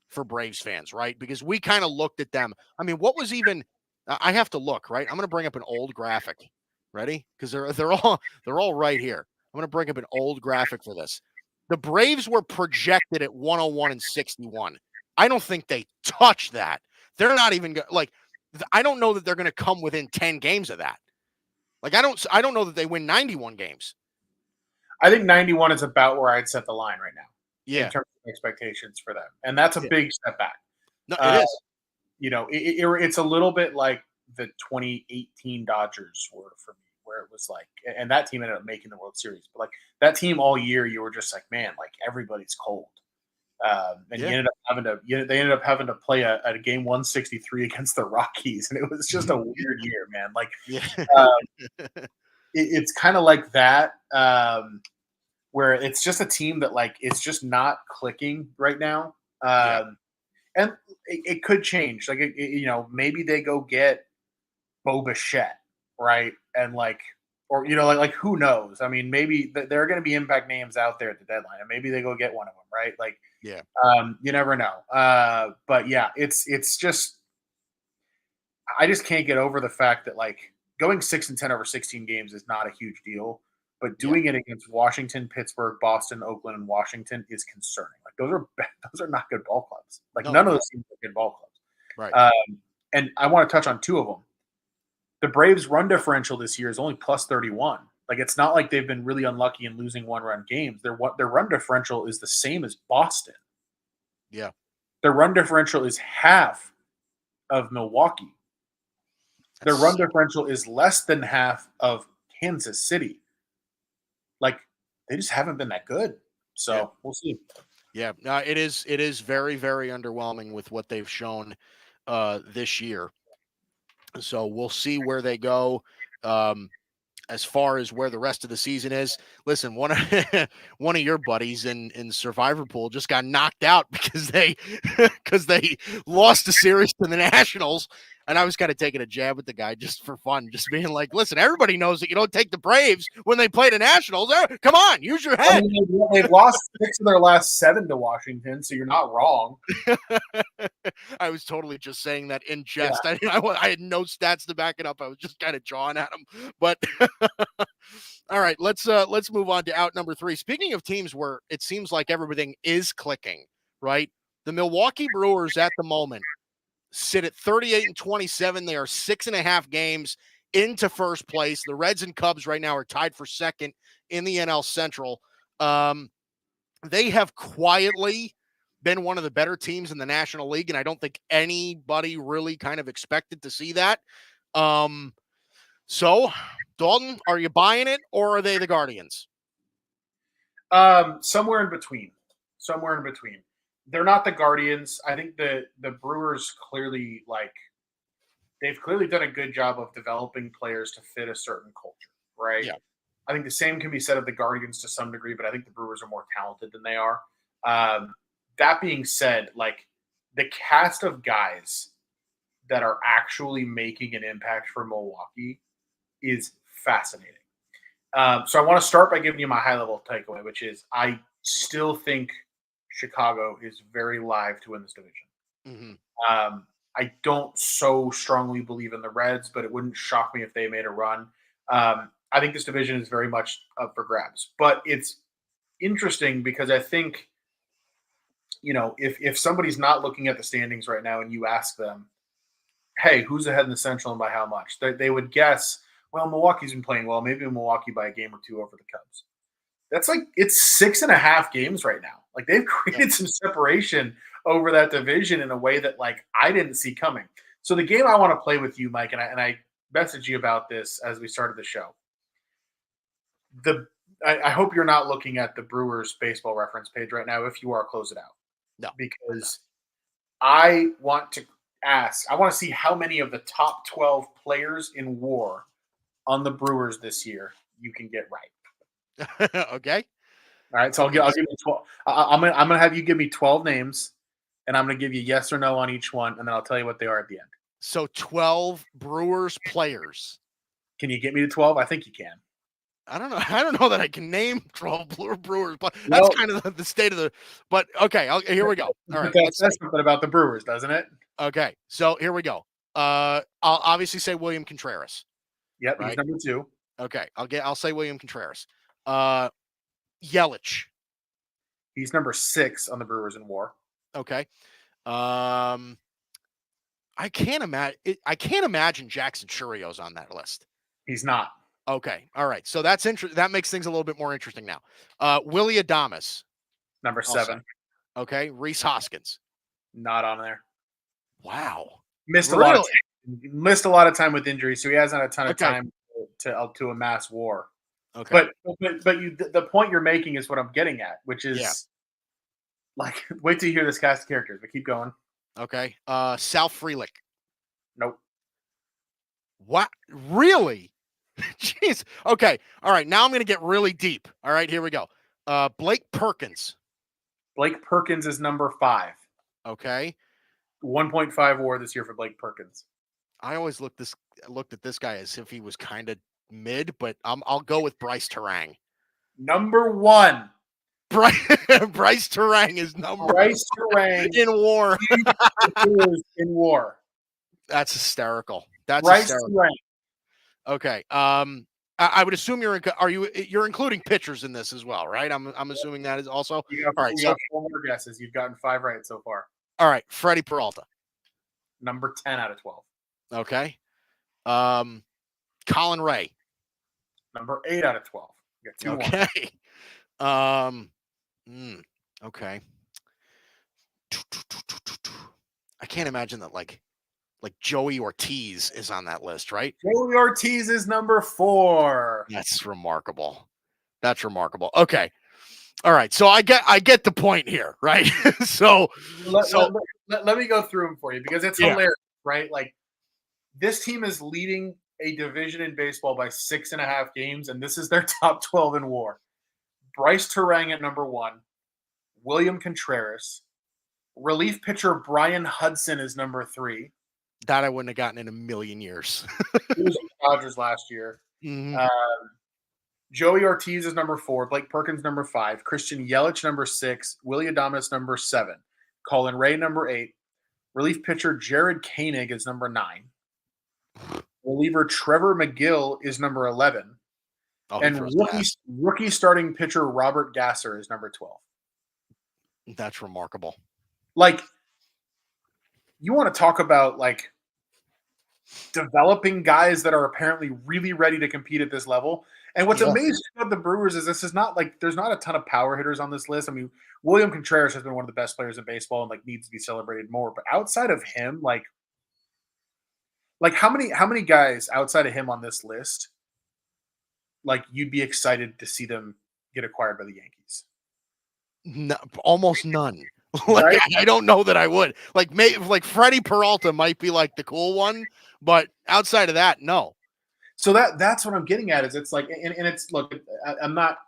for Braves fans, right? Because we kind of looked at them. I mean, what was even? I have to look, right? I'm going to bring up an old graphic. Ready? Because they're all right here. I'm going to bring up an old graphic for this. The Braves were projected at 101 and 61. I don't think they touch that. They're not even like. I don't know that they're going to come within 10 games of that. Like I don't know that they win 91 games. I think 91 is about where I'd set the line right now. Yeah. In terms of expectations for them. And that's a big step back. No, it is. It's a little bit like the 2018 Dodgers were for me, where it was like, and that team ended up making the World Series, but like that team all year, you were just like, man, like everybody's cold. And they ended up having to play a game 163 against the Rockies. And it was just a weird year, man. Like, it's kind of like that. Where it's just a team that like it's just not clicking right now, and it could change. Like maybe they go get Bo Bichette, right? And like, or like who knows? I mean, maybe there are going to be impact names out there at the deadline, and maybe they go get one of them, right? Like, you never know. But yeah, it's just I just can't get over the fact that like going 6-10 over 16 games is not a huge deal. But doing it against Washington, Pittsburgh, Boston, Oakland, and Washington is concerning. Like those are not good ball clubs. Like none of those teams are good ball clubs. Right. And I want to touch on two of them. The Braves' run differential this year is only plus 31. Like it's not like they've been really unlucky in losing one-run games. Their run differential is the same as Boston. Yeah. Their run differential is half of Milwaukee. Their run differential is less than half of Kansas City. Like they just haven't been that good. So we'll see. Yeah, no, it is very, very underwhelming with what they've shown this year. So we'll see where they go. As far as where the rest of the season is, listen, one of your buddies in Survivor Pool just got knocked out because they lost the series to the Nationals. And I was kind of taking a jab at the guy just for fun, just being like, listen, everybody knows that you don't take the Braves when they play the Nationals. Come on, use your head. I mean, they've lost 6 of their last 7 to Washington, so you're not wrong. I was totally just saying that in jest. Yeah. I had no stats to back it up. I was just kind of jawing at him. But all right, let's move on to out number 3. Speaking of teams where it seems like everything is clicking, right? The Milwaukee Brewers at the moment sit at 38-27. They are 6.5 games into first place. The Reds and Cubs right now are tied for second in the NL Central. They have quietly been one of the better teams in the National League, and I don't think anybody really kind of expected to see that. So, Dalton, are you buying it, or are they the Guardians? Somewhere in between. Somewhere in between. They're not the Guardians. I think the Brewers clearly, they've clearly done a good job of developing players to fit a certain culture, right? Yeah. I think the same can be said of the Guardians to some degree, but I think the Brewers are more talented than they are. That being said, the cast of guys that are actually making an impact for Milwaukee is fascinating. So I want to start by giving you my high-level takeaway, which is I still think Chicago is very live to win this division. Mm-hmm. I don't so strongly believe in the Reds, but it wouldn't shock me if they made a run. I think this division is very much up for grabs. But it's interesting because I think, if somebody's not looking at the standings right now and you ask them, hey, who's ahead in the Central and by how much? They would guess, well, Milwaukee's been playing well. Maybe Milwaukee by a game or 2 over the Cubs. That's it's 6.5 games right now. They've created some separation over that division in a way that I didn't see coming. So the game I want to play with you, Mike, and I messaged you about this as we started the show. I hope you're not looking at the Brewers baseball reference page right now. If you are, close it out. No. Because I want to see how many of the top 12 players in WAR on the Brewers this year you can get right. Okay. All right, so I'll give you 12. I'm gonna have you give me 12 names, and I'm gonna give you yes or no on each one, and then I'll tell you what they are at the end. So 12 Brewers players. Can you get me to 12? I think you can. I don't know that I can name 12 Brewers, but that's kind of the state of the. But okay, here we go. All right, that says something about the Brewers, doesn't it? Okay, so here we go. I'll obviously say William Contreras. Yep, right? He's number 2. Okay, I'll say William Contreras. Yelich. He's number 6 on the Brewers in WAR. Okay. I can't imagine Jackson Churrio's on that list. He's not. Okay. All right. So that's interesting. That makes things a little bit more interesting now. Willie Adames. Number 7. Okay. Rhys Hoskins. Not on there. Wow. Missed a lot of time with injury, so he hasn't had a ton of time to amass WAR. Okay. But the point you're making is what I'm getting at, which is wait till you hear this cast of characters, but keep going. Okay. Sal Frelick. Nope. What? Really? Jeez. Okay. All right. Now I'm going to get really deep. All right. Here we go. Blake Perkins. Blake Perkins is number 5. Okay. 1.5 WAR this year for Blake Perkins. I always looked at this guy as if he was kind of mid, but I'll go with Bryce Terang. Number 1. Bryce Terang is number Bryce Terang in WAR. In WAR. That's hysterical. That's Bryce hysterical. Terang. Okay. I would assume you're including pitchers in this as well, right? I'm assuming that is also. All right. You got 4 more guesses. You've gotten 5 right so far. All right. Freddie Peralta. Number 10 out of 12. Okay. Colin Ray. Number 8 out of 12. You got 2 more. Okay. I can't imagine that like Joey Ortiz is on that list, right? Joey Ortiz is number 4. That's remarkable. Okay. All right. So I get the point here, right? Let me go through them for you because it's hilarious, right? This team is leading a division in baseball by 6.5 games, and this is their top 12 in WAR. Bryce Terang at number 1. William Contreras. Relief pitcher Brian Hudson is number 3. That I wouldn't have gotten in a million years. Brewers and Dodgers last year. Mhm. Joey Ortiz is number 4, Blake Perkins number 5, Christian Yelich number 6, Willie Adames number 7, Colin Ray number 8, relief pitcher Jared Koenig is number 9, reliever Trevor McGill is number 11, Oh, he and throws rookie starting pitcher Robert Gasser is number 12. That's remarkable. Like, you want to talk about like developing guys that are apparently really ready to compete at this level. And what's amazing about the Brewers is this is not like there's not a ton of power hitters on this list. I mean, William Contreras has been one of the best players in baseball and like needs to be celebrated more. But outside of him, like how many guys outside of him on this list, like you'd be excited to see them get acquired by the Yankees? No, almost none. Like, Right? I don't know that I would. Like Freddie Peralta might be like the cool one, but outside of that, no. So that's what I'm getting at is it's like and it's look I'm not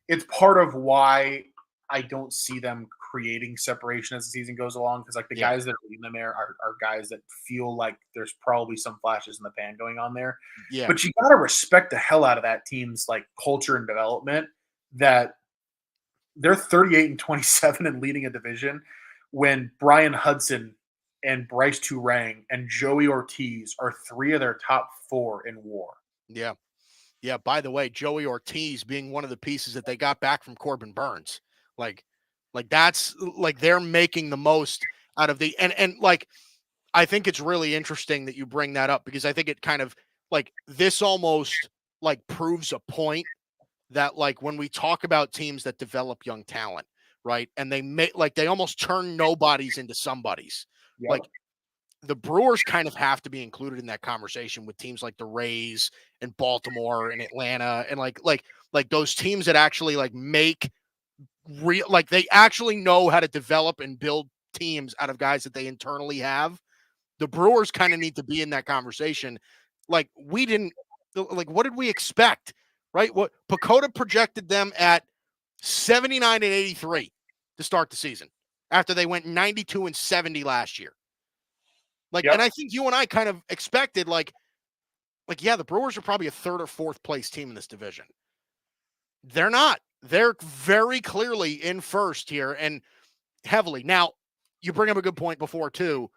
it's part of why I don't see them creating separation as the season goes along because like the Yeah. guys that are in them there are guys that feel like there's probably some flashes in the pan going on there. Yeah. But you got to respect the hell out of that team's like culture and development that they're 38-27 and leading a division when Brian Hudson and Bryce Turang and Joey Ortiz are 3 of their top 4 in WAR. Yeah. Yeah. By the way, Joey Ortiz being one of the pieces that they got back from Corbin Burns. Like that's like they're making the most out of and like I think it's really interesting that you bring that up because I think it kind of like this almost like proves a point that like when we talk about teams that develop young talent, right? And they make like they almost turn nobodies into somebodies. Yep. Like the Brewers kind of have to be included in that conversation with teams like the Rays and Baltimore and Atlanta and like those teams that actually like make real like they actually know how to develop and build teams out of guys that they internally have. The Brewers kind of need to be in that conversation. Like we didn't like what did we expect? Right? What Pacoda projected them at 79 and 83 to start the season after they went 92 and 70 last year. Like, Yep. and I think you and I kind of expected, yeah, the Brewers are probably a 3rd or 4th place team in this division. They're not. They're very clearly in first here and heavily. Now, you bring up a good point before too.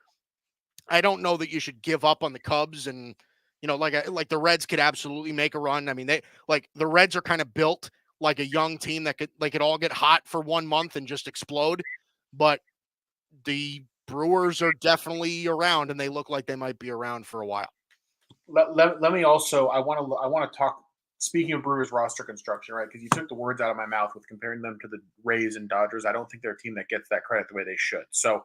I don't know that you should give up on the Cubs and like the Reds could absolutely make a run. I mean, the Reds are kind of built like a young team that could all get hot for 1 month and just explode. But the Brewers are definitely around, and they look like they might be around for a while. Let me also I want to talk speaking of Brewers roster construction, right? Because you took the words out of my mouth with comparing them to the Rays and Dodgers. I don't think they're a team that gets that credit the way they should. So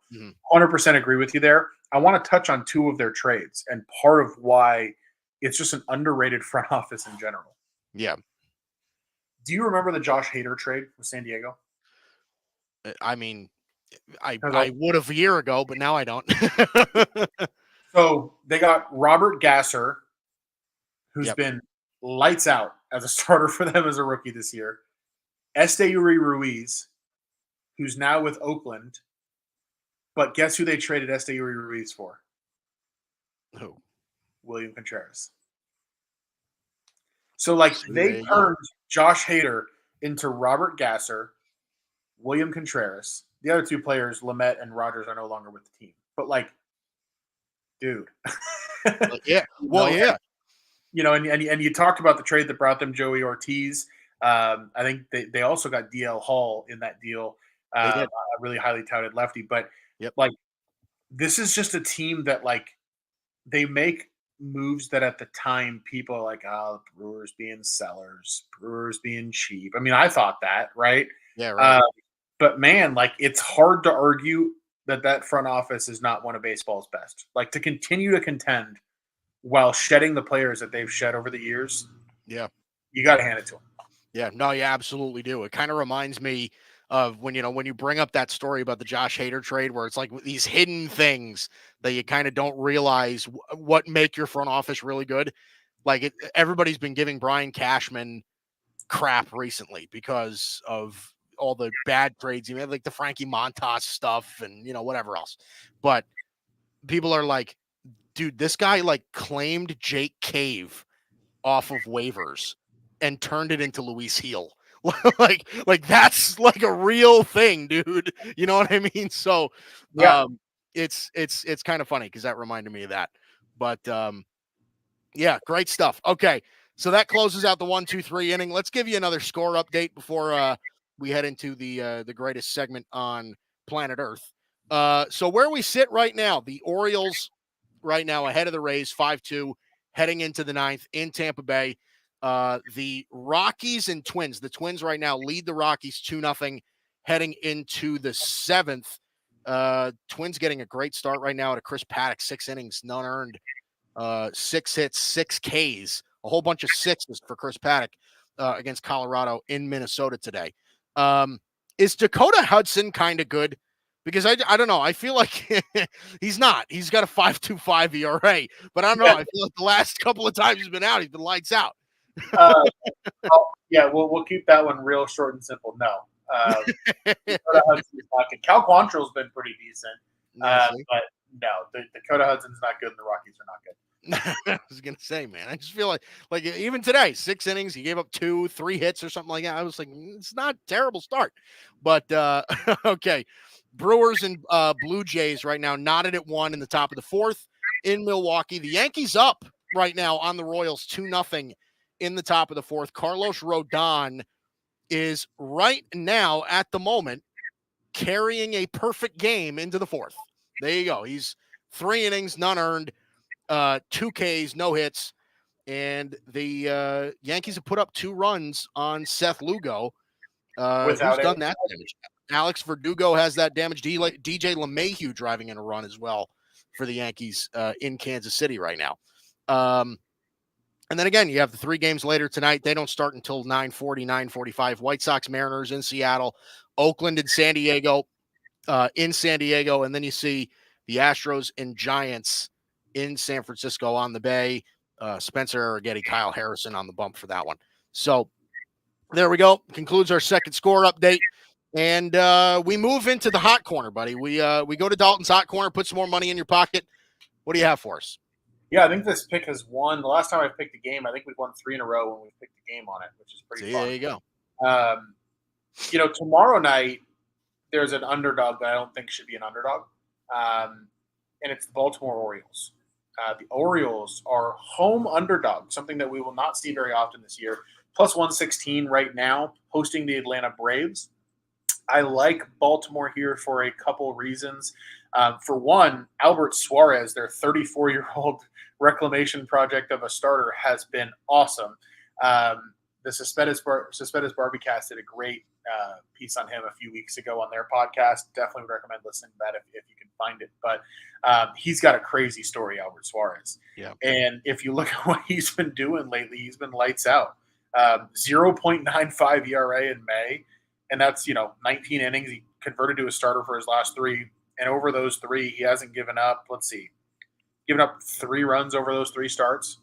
100% agree with you there. I want to touch on 2 of their trades and part of why it's just an underrated front office in general. Yeah. Do you remember the Josh Hader trade with San Diego? I mean, I would have a year ago, but now I don't. So they got Robert Gasser, who's been lights out as a starter for them as a rookie this year. Esteury Ruiz, who's now with Oakland. But guess who they traded Esteury Ruiz for? Who? William Contreras. So, like, they turned Josh Hader into Robert Gasser, William Contreras. The other 2 players, Lamet and Rogers, are no longer with the team. But, like, dude. Yeah. Well, yeah. You know, and you talked about the trade that brought them Joey Ortiz. I think they also got DL Hall in that deal, a really highly touted lefty. But like, this is just a team that like they make moves that at the time people are like, oh, the Brewers being sellers, Brewers being cheap. I mean, I thought that, right? Yeah, right. But man, like it's hard to argue that front office is not one of baseball's best. Like to continue to contend while shedding the players that they've shed over the years. Yeah. You got to hand it to them. Yeah, no, you absolutely do. It kind of reminds me of when you bring up that story about the Josh Hader trade, where it's like these hidden things that you kind of don't realize what make your front office really good. Like everybody's been giving Brian Cashman crap recently because of all the bad trades he made, like the Frankie Montas stuff and whatever else. But people are like, dude, this guy like claimed Jake Cave off of waivers and turned it into Luis Heel. like that's like a real thing, dude. You know what I mean? So Yeah. it's kind of funny because that reminded me of that. But yeah, great stuff. Okay. So that closes out the 1-2-3 inning. Let's give you another score update before we head into the greatest segment on planet Earth. So where we sit right now, the Orioles right now ahead of the Rays 5-2 heading into the ninth in Tampa Bay. The Rockies and Twins. The Twins right now lead the Rockies 2-0 heading into the seventh. Twins getting a great start right now to Chris Paddock, 6 innings, none earned, 6 hits, 6 Ks, a whole bunch of sixes for Chris Paddock against Colorado in Minnesota today. Is Dakota Hudson kind of good? Because I don't know. I feel like he's not. He's got a 5.25 ERA, but I don't know. I feel like the last couple of times he's been out, he's been lights out. Yeah, we'll keep that one real short and simple. No. Dakota Hudson's not good. Cal Quantrill's been pretty decent, but no, Dakota Hudson's not good, and the Rockies are not good. I was gonna say, man, I just feel like even today, 6 innings, he gave up 2-3 hits or something like that. I was like, it's not a terrible start, but okay. Brewers and Blue Jays right now knotted at 1 in the top of the 4th in Milwaukee. The Yankees up right now on the Royals 2-0 in the top of the 4th. Carlos Rodon is right now at the moment carrying a perfect game into the 4th. There you go. He's 3 innings, none earned, 2 Ks, no hits. And the Yankees have put up 2 runs on Seth Lugo. Who's done that damage? Alex Verdugo has that damage. DJ LeMahieu driving in a run as well for the Yankees in Kansas City right now. And then again, you have the 3 games later tonight. They don't start until 9:40, 9:45. White Sox, Mariners in Seattle, Oakland and San Diego in San Diego. And then you see the Astros and Giants in San Francisco on the Bay. Spencer Arrighetti, Kyle Harrison on the bump for that one. So there we go. Concludes our second score update. And we move into the hot corner, buddy. We go to Dalton's hot corner, put some more money in your pocket. What do you have for us? Yeah, I think this pick has won. The last time I picked a game, I think we've won 3 in a row when we picked the game on it, which is pretty fun. There you You go. Tomorrow night, there's an underdog that I don't think should be an underdog, and it's the Baltimore Orioles. The Orioles are home underdog, something that we will not see very often this year. Plus 116 right now, hosting the Atlanta Braves. I like Baltimore here for a couple reasons. For one, Albert Suarez, their 34-year-old reclamation project of a starter, has been awesome. The Cespedes Barbicast did a great piece on him a few weeks ago on their podcast. Definitely would recommend listening to that if you can find it. But he's got a crazy story, Albert Suarez. Yeah. And if you look at what he's been doing lately, he's been lights out. 0.95 ERA in May. And that's, 19 innings. He converted to a starter for his last 3. And over those 3, he hasn't given up, given up 3 runs over those 3 starts.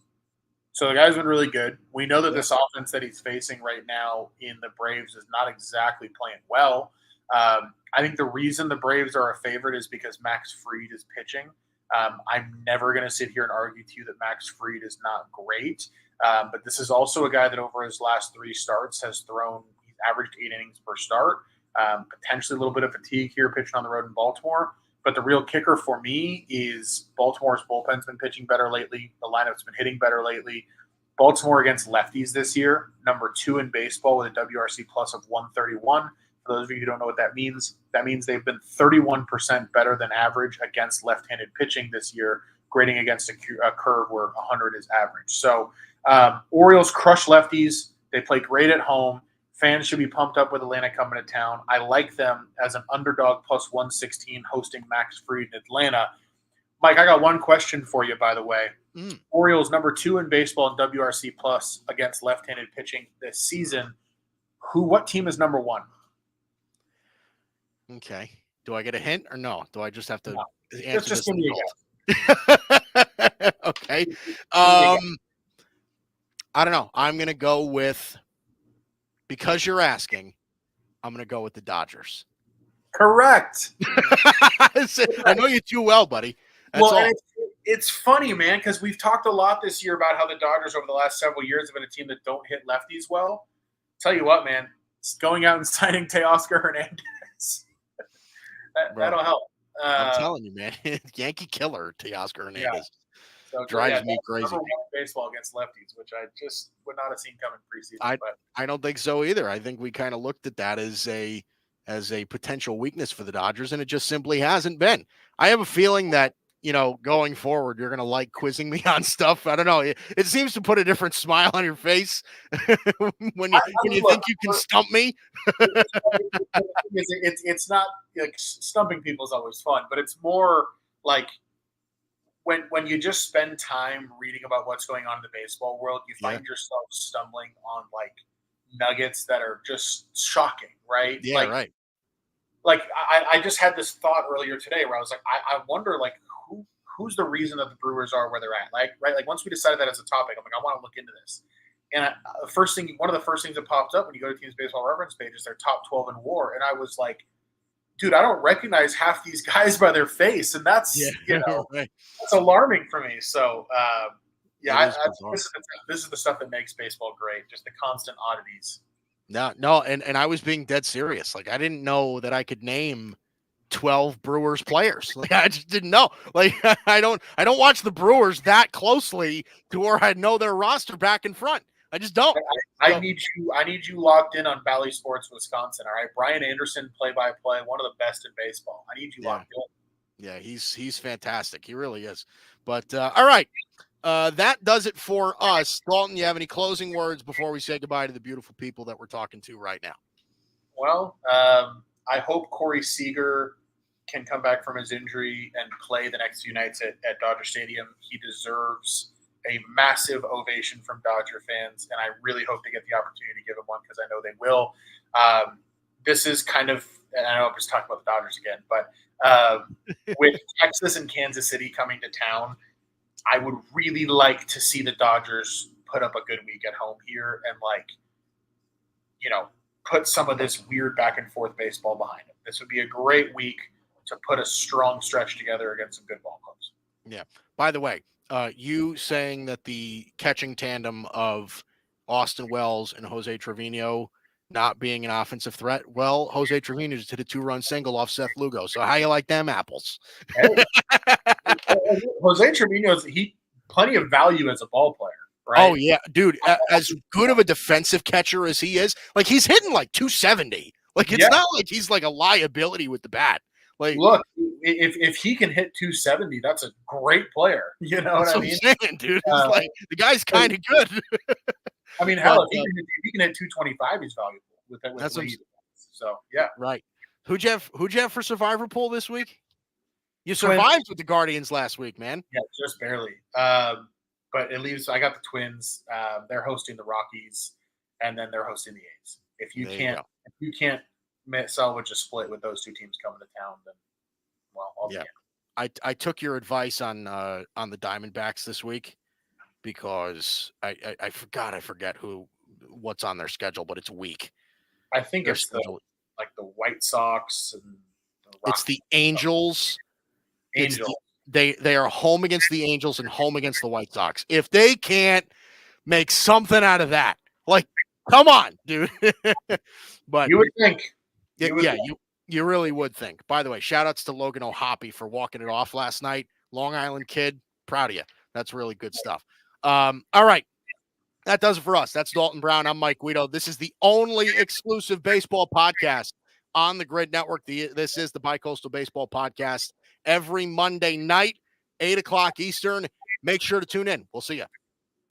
So the guy's been really good. We know that this offense that he's facing right now in the Braves is not exactly playing well. I think the reason the Braves are a favorite is because Max Fried is pitching. I'm never going to sit here and argue to you that Max Fried is not great. But this is also a guy that over his last 3 starts has he's averaged 8 innings per start. Potentially a little bit of fatigue here pitching on the road in Baltimore. But the real kicker for me is Baltimore's bullpen's been pitching better lately. The lineup's been hitting better lately. Baltimore against lefties this year, number 2 in baseball with a WRC plus of 131. For those of you who don't know what that means they've been 31% better than average against left-handed pitching this year, grading against a curve where 100 is average. So Orioles crush lefties. They play great at home. Fans should be pumped up with Atlanta coming to town. I like them as an underdog plus 116 hosting Max Fried in Atlanta. Mike, I got one question for you, by the way. Orioles number 2 in baseball in WRC plus against left-handed pitching this season. What team is number 1? Okay. Do I get a hint or no? Do I just have to answer just this? Give me a guess. Okay. I don't know. I'm going to go with, because you're asking, I'm going to go with the Dodgers. Correct. I know you too well, buddy. That's well, all. It's funny, man, because we've talked a lot this year about how the Dodgers over the last several years have been a team that don't hit lefties well. Tell you what, man, going out and signing Teoscar Hernandez, that'll help. I'm telling you, man, Yankee killer Teoscar Hernandez. Yeah. So drives me crazy. Number one baseball against lefties, which I just would not have seen coming preseason. I don't think so either. I think we kind of looked at that as a potential weakness for the Dodgers, and it just simply hasn't been. I have a feeling that, going forward, you're going to like quizzing me on stuff. I don't know. It seems to put a different smile on your face when you think you can stump me. It's not like stumping people is always fun, but it's more like when you just spend time reading about what's going on in the baseball world, you find yourself stumbling on like nuggets that are just shocking, right? Yeah, right. Like I just had this thought earlier today where I was like, I wonder like who's the reason that the Brewers are where they're at, like right? Like once we decided that as a topic, I'm like, I want to look into this. And one of the first things that pops up when you go to Teams Baseball reference page is their top 12 in WAR, and I was like, dude, I don't recognize half these guys by their face, and that's right. That's alarming for me. So this is the stuff that makes baseball great, just the constant oddities. No, and I was being dead serious. Like I didn't know that I could name 12 Brewers players. Like I just didn't know. Like I don't watch the Brewers that closely to where I know their roster back and front. I just don't. I need you locked in on Bally Sports Wisconsin. All right, Brian Anderson, play-by-play, one of the best in baseball. I need you locked in. Yeah, he's fantastic. He really is. But all right, that does it for us. Dalton, you have any closing words before we say goodbye to the beautiful people that we're talking to right now? Well, I hope Corey Seager can come back from his injury and play the next few nights at Dodger Stadium. He deserves a massive ovation from Dodger fans, and I really hope to get the opportunity to give him one because I know they will. This is kind of, and I know I'm just talking about the Dodgers again, but with Texas and Kansas City coming to town, I would really like to see the Dodgers put up a good week at home here and put some of this weird back and forth baseball behind them. This would be a great week to put a strong stretch together against some good ball clubs. Yeah. By the way, you saying that the catching tandem of Austin Wells and Jose Trevino not being an offensive threat, well, Jose Trevino just hit a 2-run single off Seth Lugo. So how you like them apples? Hey. Jose Trevino's plenty of value as a ball player, right? Oh yeah, dude. As good of a defensive catcher as he is, like he's hitting like 270. Like it's not like he's like a liability with the bat. Like, look, if he can hit 270, that's a great player. You know what I mean, saying, dude? It's like the guy's kind of good. I mean, hell, if he can hit 225, he's valuable with that. That's what so yeah, right. Who'd you have for Survivor Pool this week? You survived with the Guardians last week, man. Yeah, just barely. But it leaves. I got the Twins. They're hosting the Rockies, and then they're hosting the A's. If you can't salvage a split with those two teams coming to town, then I'll be in. I took your advice on the Diamondbacks this week because I forget what's on their schedule, but it's weak. I think it's the White Sox and it's the Angels. They are home against the Angels and home against the White Sox. If they can't make something out of that, like, come on, dude. But you would think. You really would think. By the way, shout outs to Logan O'Hoppy for walking it off last night. Long Island kid, proud of you. That's really good stuff. All right. That does it for us. That's Dalton Brown. I'm Mike Guido. This is the only exclusive baseball podcast on the Grid Network. This is the Bicoastal Baseball Podcast every Monday night, 8 o'clock Eastern. Make sure to tune in. We'll see you.